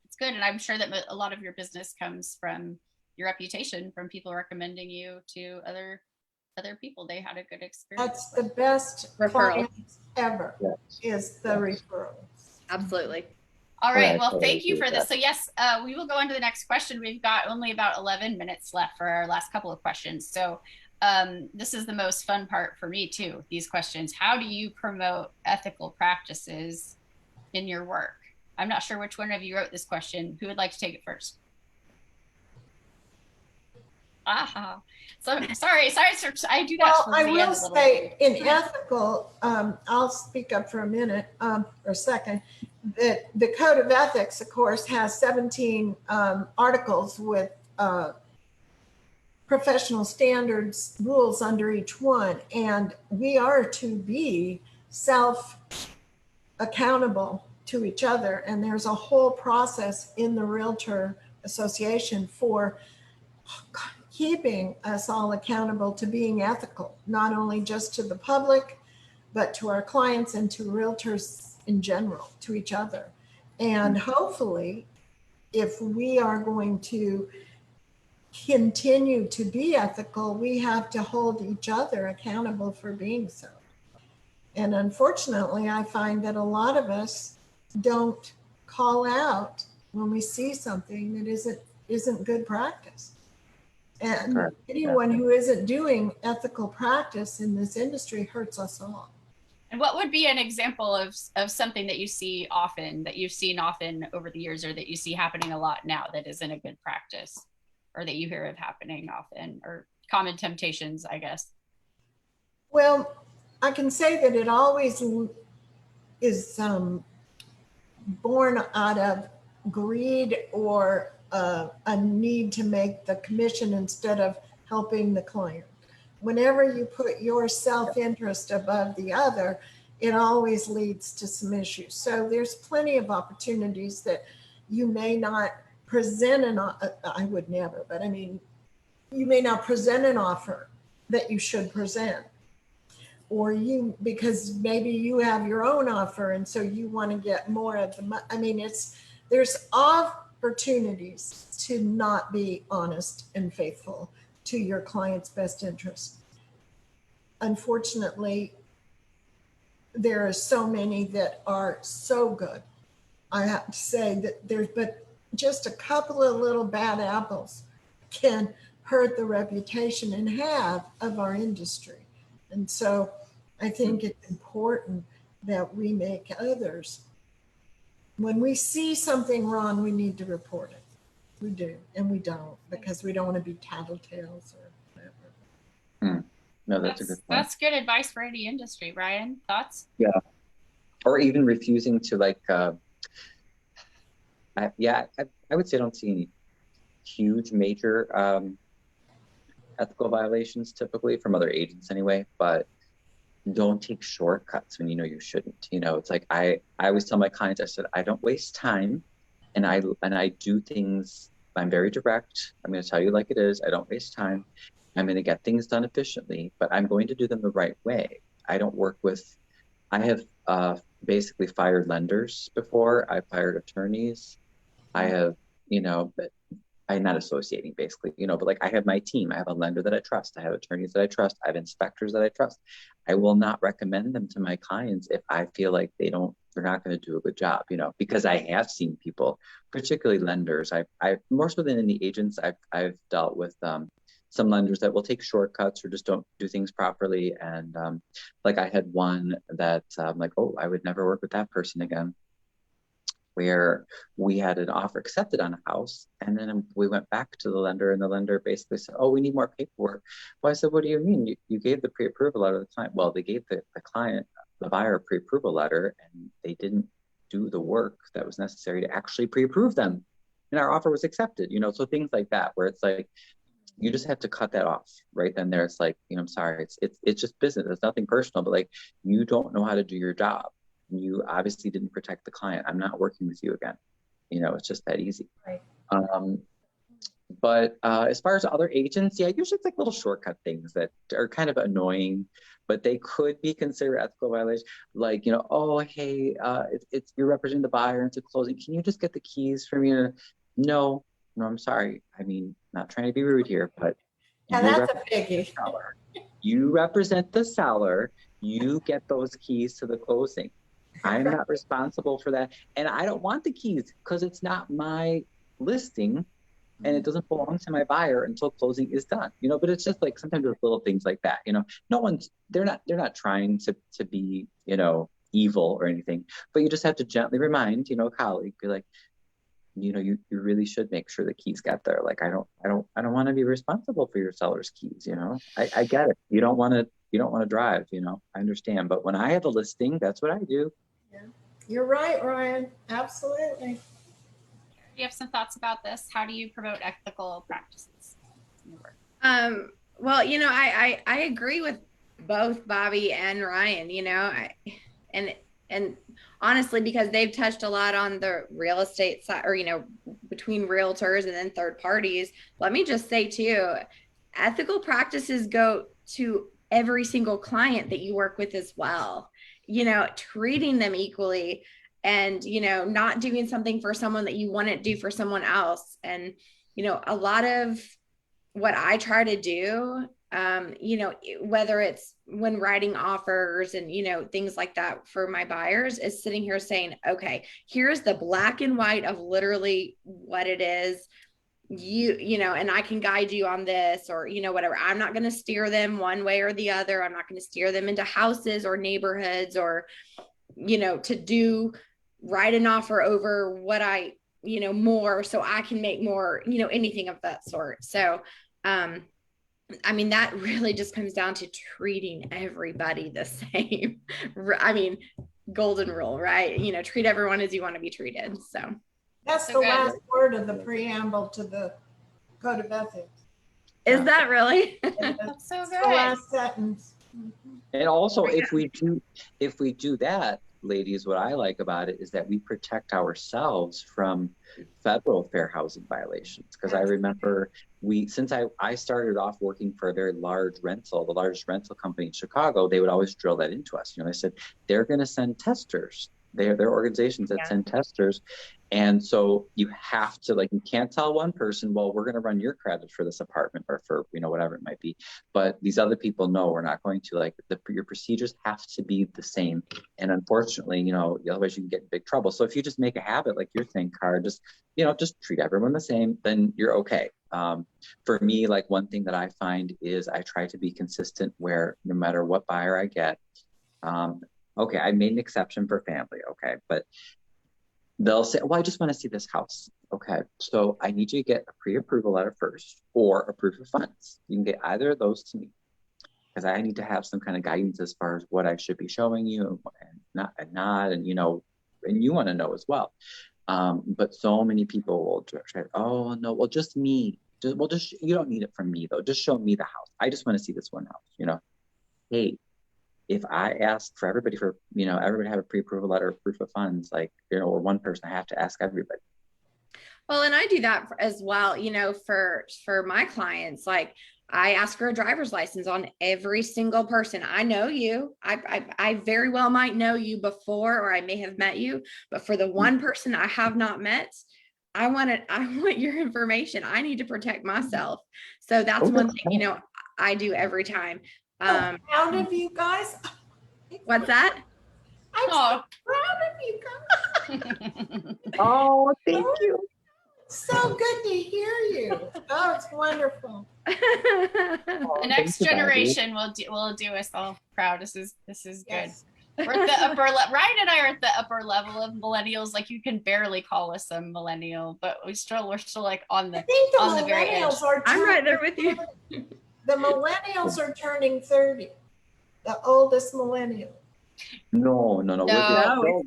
It's good. And I'm sure that a lot of your business comes from your reputation, from people recommending you to other people. They had a good experience. That's the best referral ever, is the referrals. Absolutely. All right. Well, thank you for this. So yes, we will go on to the next question. We've got only about 11 minutes left for our last couple of questions. So this is the most fun part for me too, these questions. How do you promote ethical practices in your work? I'm not sure which one of you wrote this question. Who would like to take it first? Aha. So sorry, I do that Well, towards I the will end a little say in ethical, I'll speak up for a minute or a second, that the Code of Ethics, of course, has 17 articles with professional standards rules under each one. And we are to be self accountable to each other. And there's a whole process in the Realtor Association for keeping us all accountable to being ethical, not only just to the public, but to our clients and to realtors in general, to each other. And hopefully, if we are going to continue to be ethical, we have to hold each other accountable for being so. And unfortunately, I find that a lot of us don't call out when we see something that isn't good practice. And Correct. anyone who isn't doing ethical practice in this industry hurts us all. And what would be an example of something that you see often, that you've seen often over the years, or that you see happening a lot now that isn't a good practice, or that you hear of happening often, or common temptations, I guess? Well, I can say that it always is born out of greed or a need to make the commission instead of helping the client. Whenever you put your self-interest above the other, it always leads to some issues. So there's plenty of opportunities that you may not present I would never, but I mean, you may not present an offer that you should present. Or because maybe you have your own offer and so you want to get more of the money. I mean, there's opportunities to not be honest and faithful to your client's best interest. Unfortunately, there are so many that are so good. I have to say that but just a couple of little bad apples can hurt the reputation and have of our industry. And so I think it's important that we make others, when we see something wrong, we need to report it. We do, and we don't, because we don't want to be tattletales or whatever. No, that's a good point. That's good advice for any industry. Ryan, thoughts? Yeah. Or even refusing to I would say I don't see any huge major ethical violations typically from other agents anyway, but don't take shortcuts when you know you shouldn't. It's like I always tell my clients, I said, I don't waste time, and I do things. I'm very direct. I'm going to tell you like it is. I don't waste time. I'm going to get things done efficiently, but I'm going to do them the right way. I have basically fired lenders before. I've fired attorneys. I have, but I'm not associating basically, but like I have my team. I have a lender that I trust. I have attorneys that I trust. I have inspectors that I trust. I will not recommend them to my clients if I feel like they're not going to do a good job, because I have seen people, particularly lenders. I more so than any agents, I've dealt with some lenders that will take shortcuts or just don't do things properly. And like I had one that like, oh, I would never work with that person again, where we had an offer accepted on a house. And then we went back to the lender, and the lender basically said, oh, we need more paperwork. Well, I said, what do you mean? You gave the pre-approval letter to the client. Well, they gave the client, the buyer, a pre-approval letter, and they didn't do the work that was necessary to actually pre-approve them. And our offer was accepted, so things like that, where it's like, you just have to cut that off right then there. It's like, I'm sorry, it's just business. It's nothing personal, but like, you don't know how to do your job. You obviously didn't protect the client. I'm not working with you again. It's just that easy. Right. But as far as other agents, yeah, usually it's like little shortcut things that are kind of annoying, but they could be considered ethical violations. Like, oh, hey, it's you're representing the buyer into closing. Can you just get the keys from me? No, I'm sorry. I mean, not trying to be rude here, but yeah, that's a biggie. You represent the seller. You get those keys to the closing. I'm not responsible for that. And I don't want the keys because it's not my listing and it doesn't belong to my buyer until closing is done, but it's just like sometimes there's little things like that, they're not trying to be, evil or anything, but you just have to gently remind, a colleague, be like, you really should make sure the keys get there. Like, I don't want to be responsible for your seller's keys. I get it. You don't want to drive, I understand. But when I have a listing, that's what I do. Yeah. You're right, Ryan. Absolutely. Do you have some thoughts about this? How do you promote ethical practices in your work? Well, I agree with both Bobbie and Ryan, and honestly, because they've touched a lot on the real estate side, or, between realtors and then third parties, let me just say too, ethical practices go to every single client that you work with as well, treating them equally, and, not doing something for someone that you wouldn't do for someone else. And, a lot of what I try to do, whether it's when writing offers and, things like that for my buyers, is sitting here saying, okay, here's the black and white of literally what it is, and I can guide you on this, or, whatever. I'm not going to steer them one way or the other. I'm not going to steer them into houses or neighborhoods, or, to write an offer over what I, more so I can make more, anything of that sort. So, that really just comes down to treating everybody the same. Golden rule, right? Treat everyone as you want to be treated. So that's the last word of the preamble to the Code of Ethics. Is that really? That's so good. The last sentence. And also, if we do that, ladies, what I like about it is that we protect ourselves from federal fair housing violations. Because I remember since I started off working for a very large the largest rental company in Chicago, they would always drill that into us. They said they're going to send testers. They're organizations that send testers. And so you have to, you can't tell one person, well, we're going to run your credit for this apartment, or for, whatever it might be. But these other people know we're not going to, your procedures have to be the same. And unfortunately, otherwise you can get in big trouble. So if you just make a habit, like you're saying, Cara, just treat everyone the same, then you're okay. For me, one thing that I find is I try to be consistent, where no matter what buyer I get, okay, I made an exception for family. Okay. But they'll say, well, I just want to see this house. Okay. So I need you to get a pre-approval letter first, or a proof of funds. You can get either of those to me, because I need to have some kind of guidance as far as what I should be showing you and not, and and you want to know as well. But so many people will try, oh no, well, just me. You don't need it from me though. Just show me the house. I just want to see this one house, Hey, if I ask for everybody everybody have a pre-approval letter or proof of funds, or one person, I have to ask everybody. Well, and I do that as well, for my clients. I ask for a driver's license on every single person. I know you. I very well might know you before, or I may have met you, but for the one person I have not met, I want your information. I need to protect myself. So that's one thing, I do every time. Proud of you guys. What's that? I'm so proud of you guys. Oh, thank you. So good to hear you. Oh, it's wonderful. The next generation will do us all proud. This is good. Yes. We're at the upper Ryan and I are at the upper level of millennials. You can barely call us a millennial, but we're still on the very edge. I'm right there with you. The millennials are turning 30. The oldest millennial. No,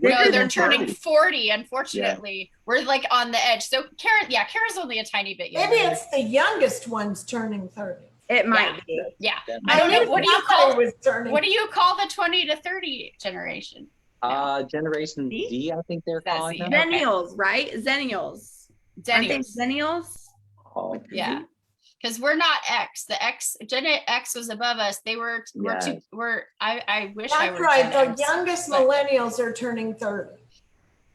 they're turning 40. Unfortunately, we're on the edge. So Cara's only a tiny bit younger. Maybe it's the youngest ones turning 30. It might be. Yeah. I don't know. What do you call the 20 to 30 generation? Generation Z, I think they're calling them. Zennials, right? Zennials. Zennials. Oh, yeah. Because we're not X. Gen X was above us. I wish I were. That's right. Gen The X, youngest millennials are turning 30.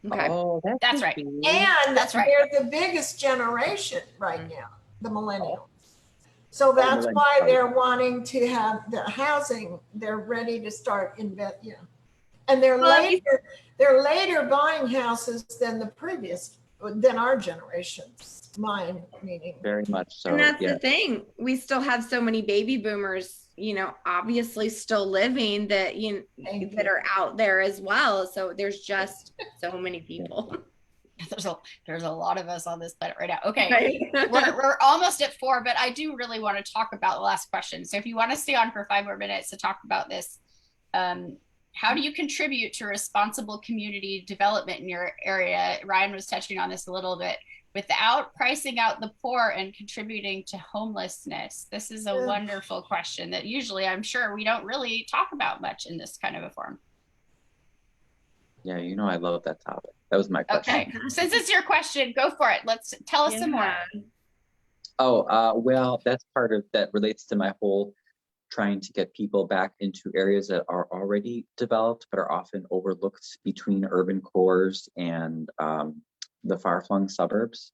Okay. Oh, that's right. And that's right. They're the biggest generation right now, the millennials. So that's why they're wanting to have the housing. They're ready to start invest. Yeah. And they're later buying houses than our generations. Mine, meaning. Very much so. And that's the thing. We still have so many baby boomers, obviously still living that are out there as well. So there's just so many people. there's a lot of us on this planet right now. Okay, we're almost at 4, but I do really want to talk about the last question. So if you want to stay on for 5 more minutes to talk about this, how do you contribute to responsible community development in your area? Ryan was touching on this a little bit, without pricing out the poor and contributing to homelessness. This is a wonderful question that usually I'm sure we don't really talk about much in this kind of a forum. Yeah, I love that topic. That was my question. Okay, since it's your question, go for it. Let's tell us some more. Oh, well, that's part of that relates to my whole trying to get people back into areas that are already developed, but are often overlooked between urban cores and the far-flung suburbs.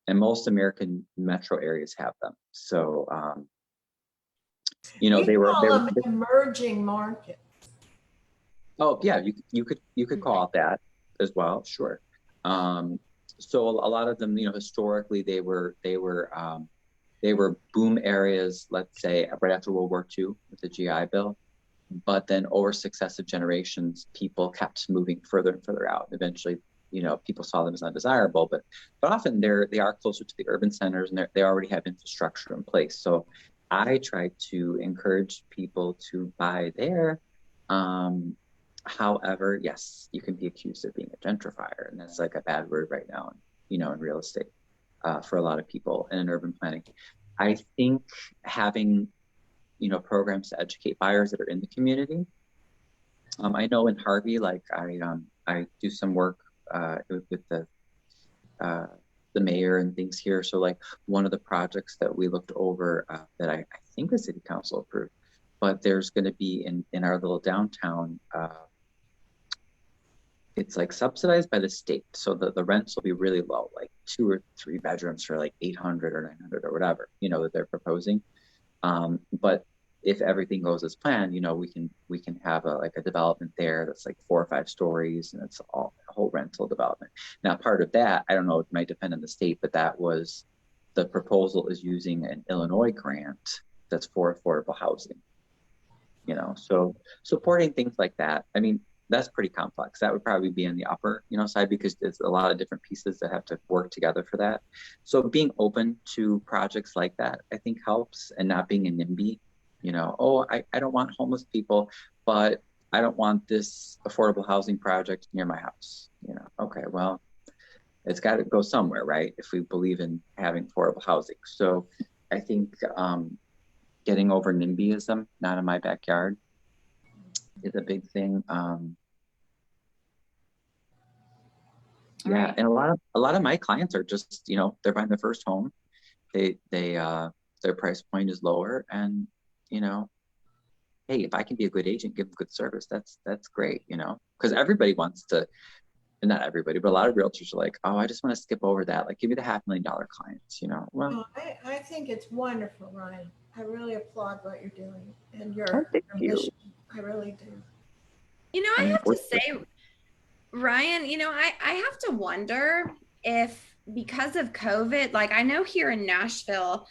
And most American metro areas have them. So, they were emerging markets. Oh yeah, you could call it that as well, sure. So a lot of them, historically they were boom areas, let's say right after World War II with the GI Bill, but then over successive generations, people kept moving further and further out. Eventually, people saw them as undesirable, but often they are closer to the urban centers and they already have infrastructure in place. So I try to encourage people to buy there. However, yes, you can be accused of being a gentrifier, and that's like a bad word right now, in real estate for a lot of people and in urban planning. I think having, programs to educate buyers that are in the community. I know in Harvey, like I do some work with the mayor and things here. So like one of the projects that we looked over that I think the city council approved, but there's going to be in our little downtown. It's like subsidized by the state, so the rents will be really low, like 2 or 3 bedrooms for like 800 or 900 or whatever, that they're proposing. But if everything goes as planned, we can have a development there that's like 4 or 5 stories, and it's a whole rental development. Now, part of that, I don't know, it might depend on the state, but the proposal is using an Illinois grant that's for affordable housing. So supporting things like that. I mean, that's pretty complex. That would probably be in the upper, side, because there's a lot of different pieces that have to work together for that. So being open to projects like that, I think helps, and not being a NIMBY, I don't want homeless people, but I don't want this affordable housing project near my house. Okay, well, it's got to go somewhere, right? If we believe in having affordable housing. So I think getting over NIMBYism, not in my backyard, is a big thing. Yeah, and a lot of my clients are just, they're buying their first home. They their price point is lower, and hey, if I can be a good agent, give them good service, that's great, because everybody wants to, not everybody, but a lot of realtors are like, oh, I just want to skip over that. Like, give me the $500,000 clients, Well, I think it's wonderful, Ryan. I really applaud what you're doing and your mission. I really do. I have to say, Ryan, I have to wonder if, because of COVID, like I know here in Nashville,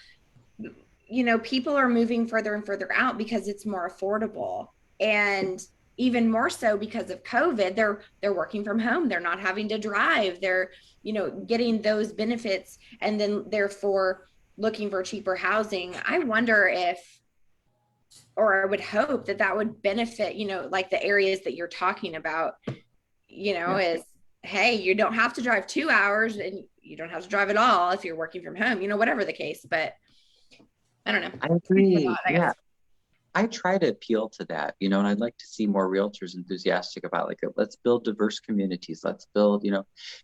people are moving further and further out because it's more affordable. And even more so because of COVID, they're working from home. They're not having to drive. They're, getting those benefits, and then therefore looking for cheaper housing. I wonder if, or I would hope that would benefit, like the areas that you're talking about, is, hey, you don't have to drive 2 hours, and you don't have to drive at all if you're working from home, whatever the case. But I don't know. I agree. Yeah. I try to appeal to that, and I'd like to see more realtors enthusiastic about, like, let's build diverse communities. Let's build,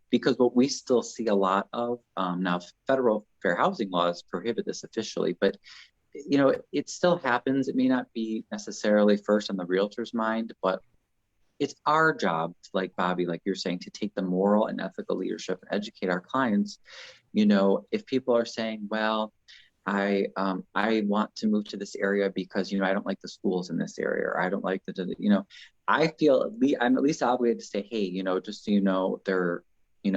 because what we still see a lot of now, federal fair housing laws prohibit this officially, but it still happens. It may not be necessarily first on the realtor's mind, but it's our job, like Bobbie, like you're saying, to take the moral and ethical leadership and educate our clients. If people are saying, well, I want to move to this area because, I don't like the schools in this area, or I don't like I feel I'm at least obligated to say, hey, just so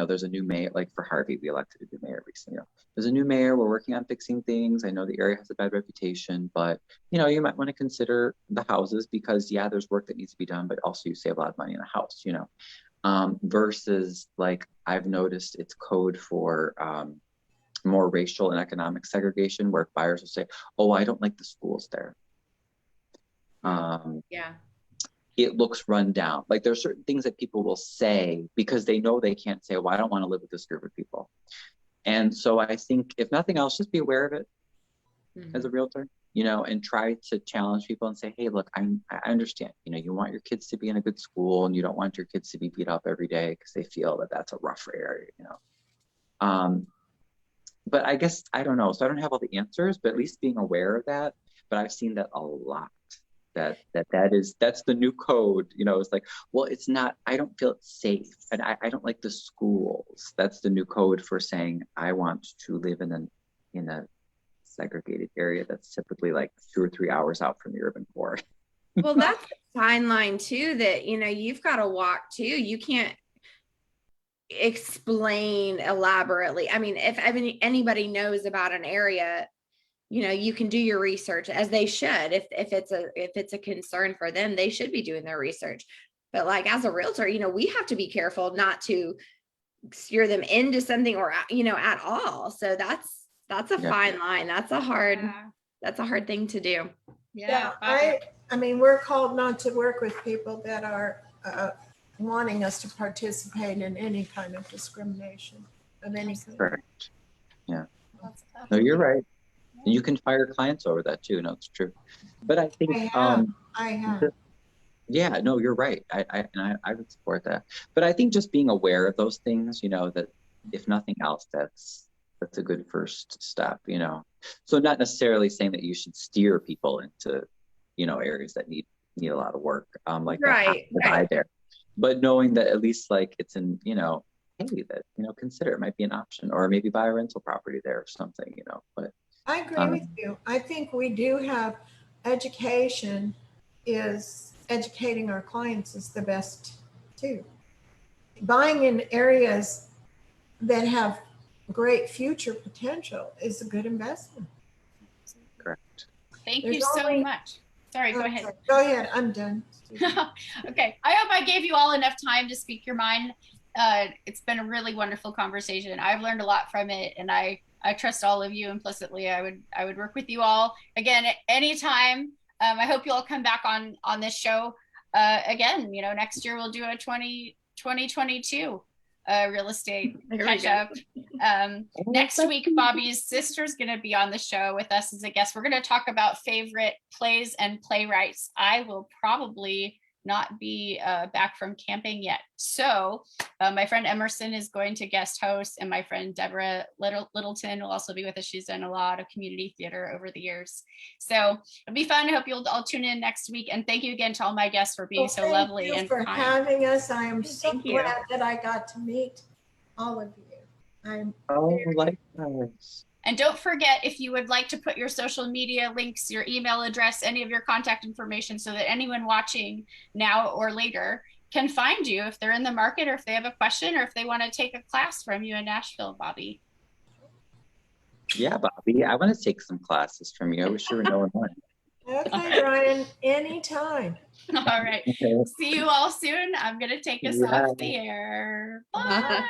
there's a new mayor, like for Harvey, we elected a new mayor recently. There's a new mayor. We're working on fixing things. I know the area has a bad reputation, but you might want to consider the houses because, yeah, there's work that needs to be done, but also you save a lot of money in a house. versus like I've noticed it's code for more racial and economic segregation, where buyers will say, oh, I don't like the schools there. Yeah. It looks run down. Like there's certain things that people will say because they know they can't say, well, I don't want to live with this group of people. And so I think if nothing else, just be aware of it as a realtor, you know, and try to challenge people and say, hey, look, I understand, you know, you want your kids to be in a good school and you don't want your kids to be beat up every day because they feel that that's a rough area, you know. But I guess, I don't know. So I don't have all the answers, but at least being aware of that. But I've seen that a lot. That's the new code, you know. It's like, well, it's not, I don't feel it's safe, and I don't like the schools. That's the new code for saying I want to live in a segregated area that's typically like 2 or 3 hours out from the urban core. Well, that's a fine line too, that, you know, you've got to walk too. You can't explain elaborately. I mean, if anybody knows about an area, you know, you can do your research, as they should. If it's a concern for them, they should be doing their research. But like as a realtor, you know, we have to be careful not to steer them into something, or, you know, at all. So that's a fine line. That's a hard thing to do. Yeah, I mean, we're called not to work with people that are wanting us to participate in any kind of discrimination of any kind. Correct. Yeah. No, you're right. And you can fire clients over that too. No, it's true. But I think I have. Yeah, no, you're right. I would support that. But I think just being aware of those things, you know, that if nothing else, that's a good first step, you know. So not necessarily saying that you should steer people into, you know, areas that need a lot of work, like right, that buy there. But knowing that at least like it's in, you know, hey, that, you know, consider it might be an option, or maybe buy a rental property there or something, you know. But I agree with you. I think we do have education, is educating our clients is the best too. Buying in areas that have great future potential is a good investment. Correct. Thank you so much. Sorry, go ahead. Go ahead, I'm done. Okay, I hope I gave you all enough time to speak your mind. It's been a really wonderful conversation. I've learned a lot from it, and I trust all of you implicitly. I would work with you all again at any time. I hope you all come back on this show again. You know, next year we'll do a 2022 real estate catch up. Next week, Bobbie's sister's going to be on the show with us as a guest. We're going to talk about favorite plays and playwrights. I will probably not be back from camping yet. So my friend Emerson is going to guest host, and my friend Deborah Littleton will also be with us. She's done a lot of community theater over the years. So it'll be fun. I hope you'll all tune in next week. And thank you again to all my guests for being so lovely and for kind. having us. I am so glad that I got to meet all of you. Likewise. And don't forget, if you would like to put your social media links, your email address, any of your contact information, so that anyone watching now or later can find you if they're in the market, or if they have a question, or if they want to take a class from you in Nashville, Bobbie. Yeah, Bobbie, I want to take some classes from you. I wish you were knowing one. Okay, Ryan, anytime. All right. Okay. See you all soon. I'm going to take us off the air. Bye.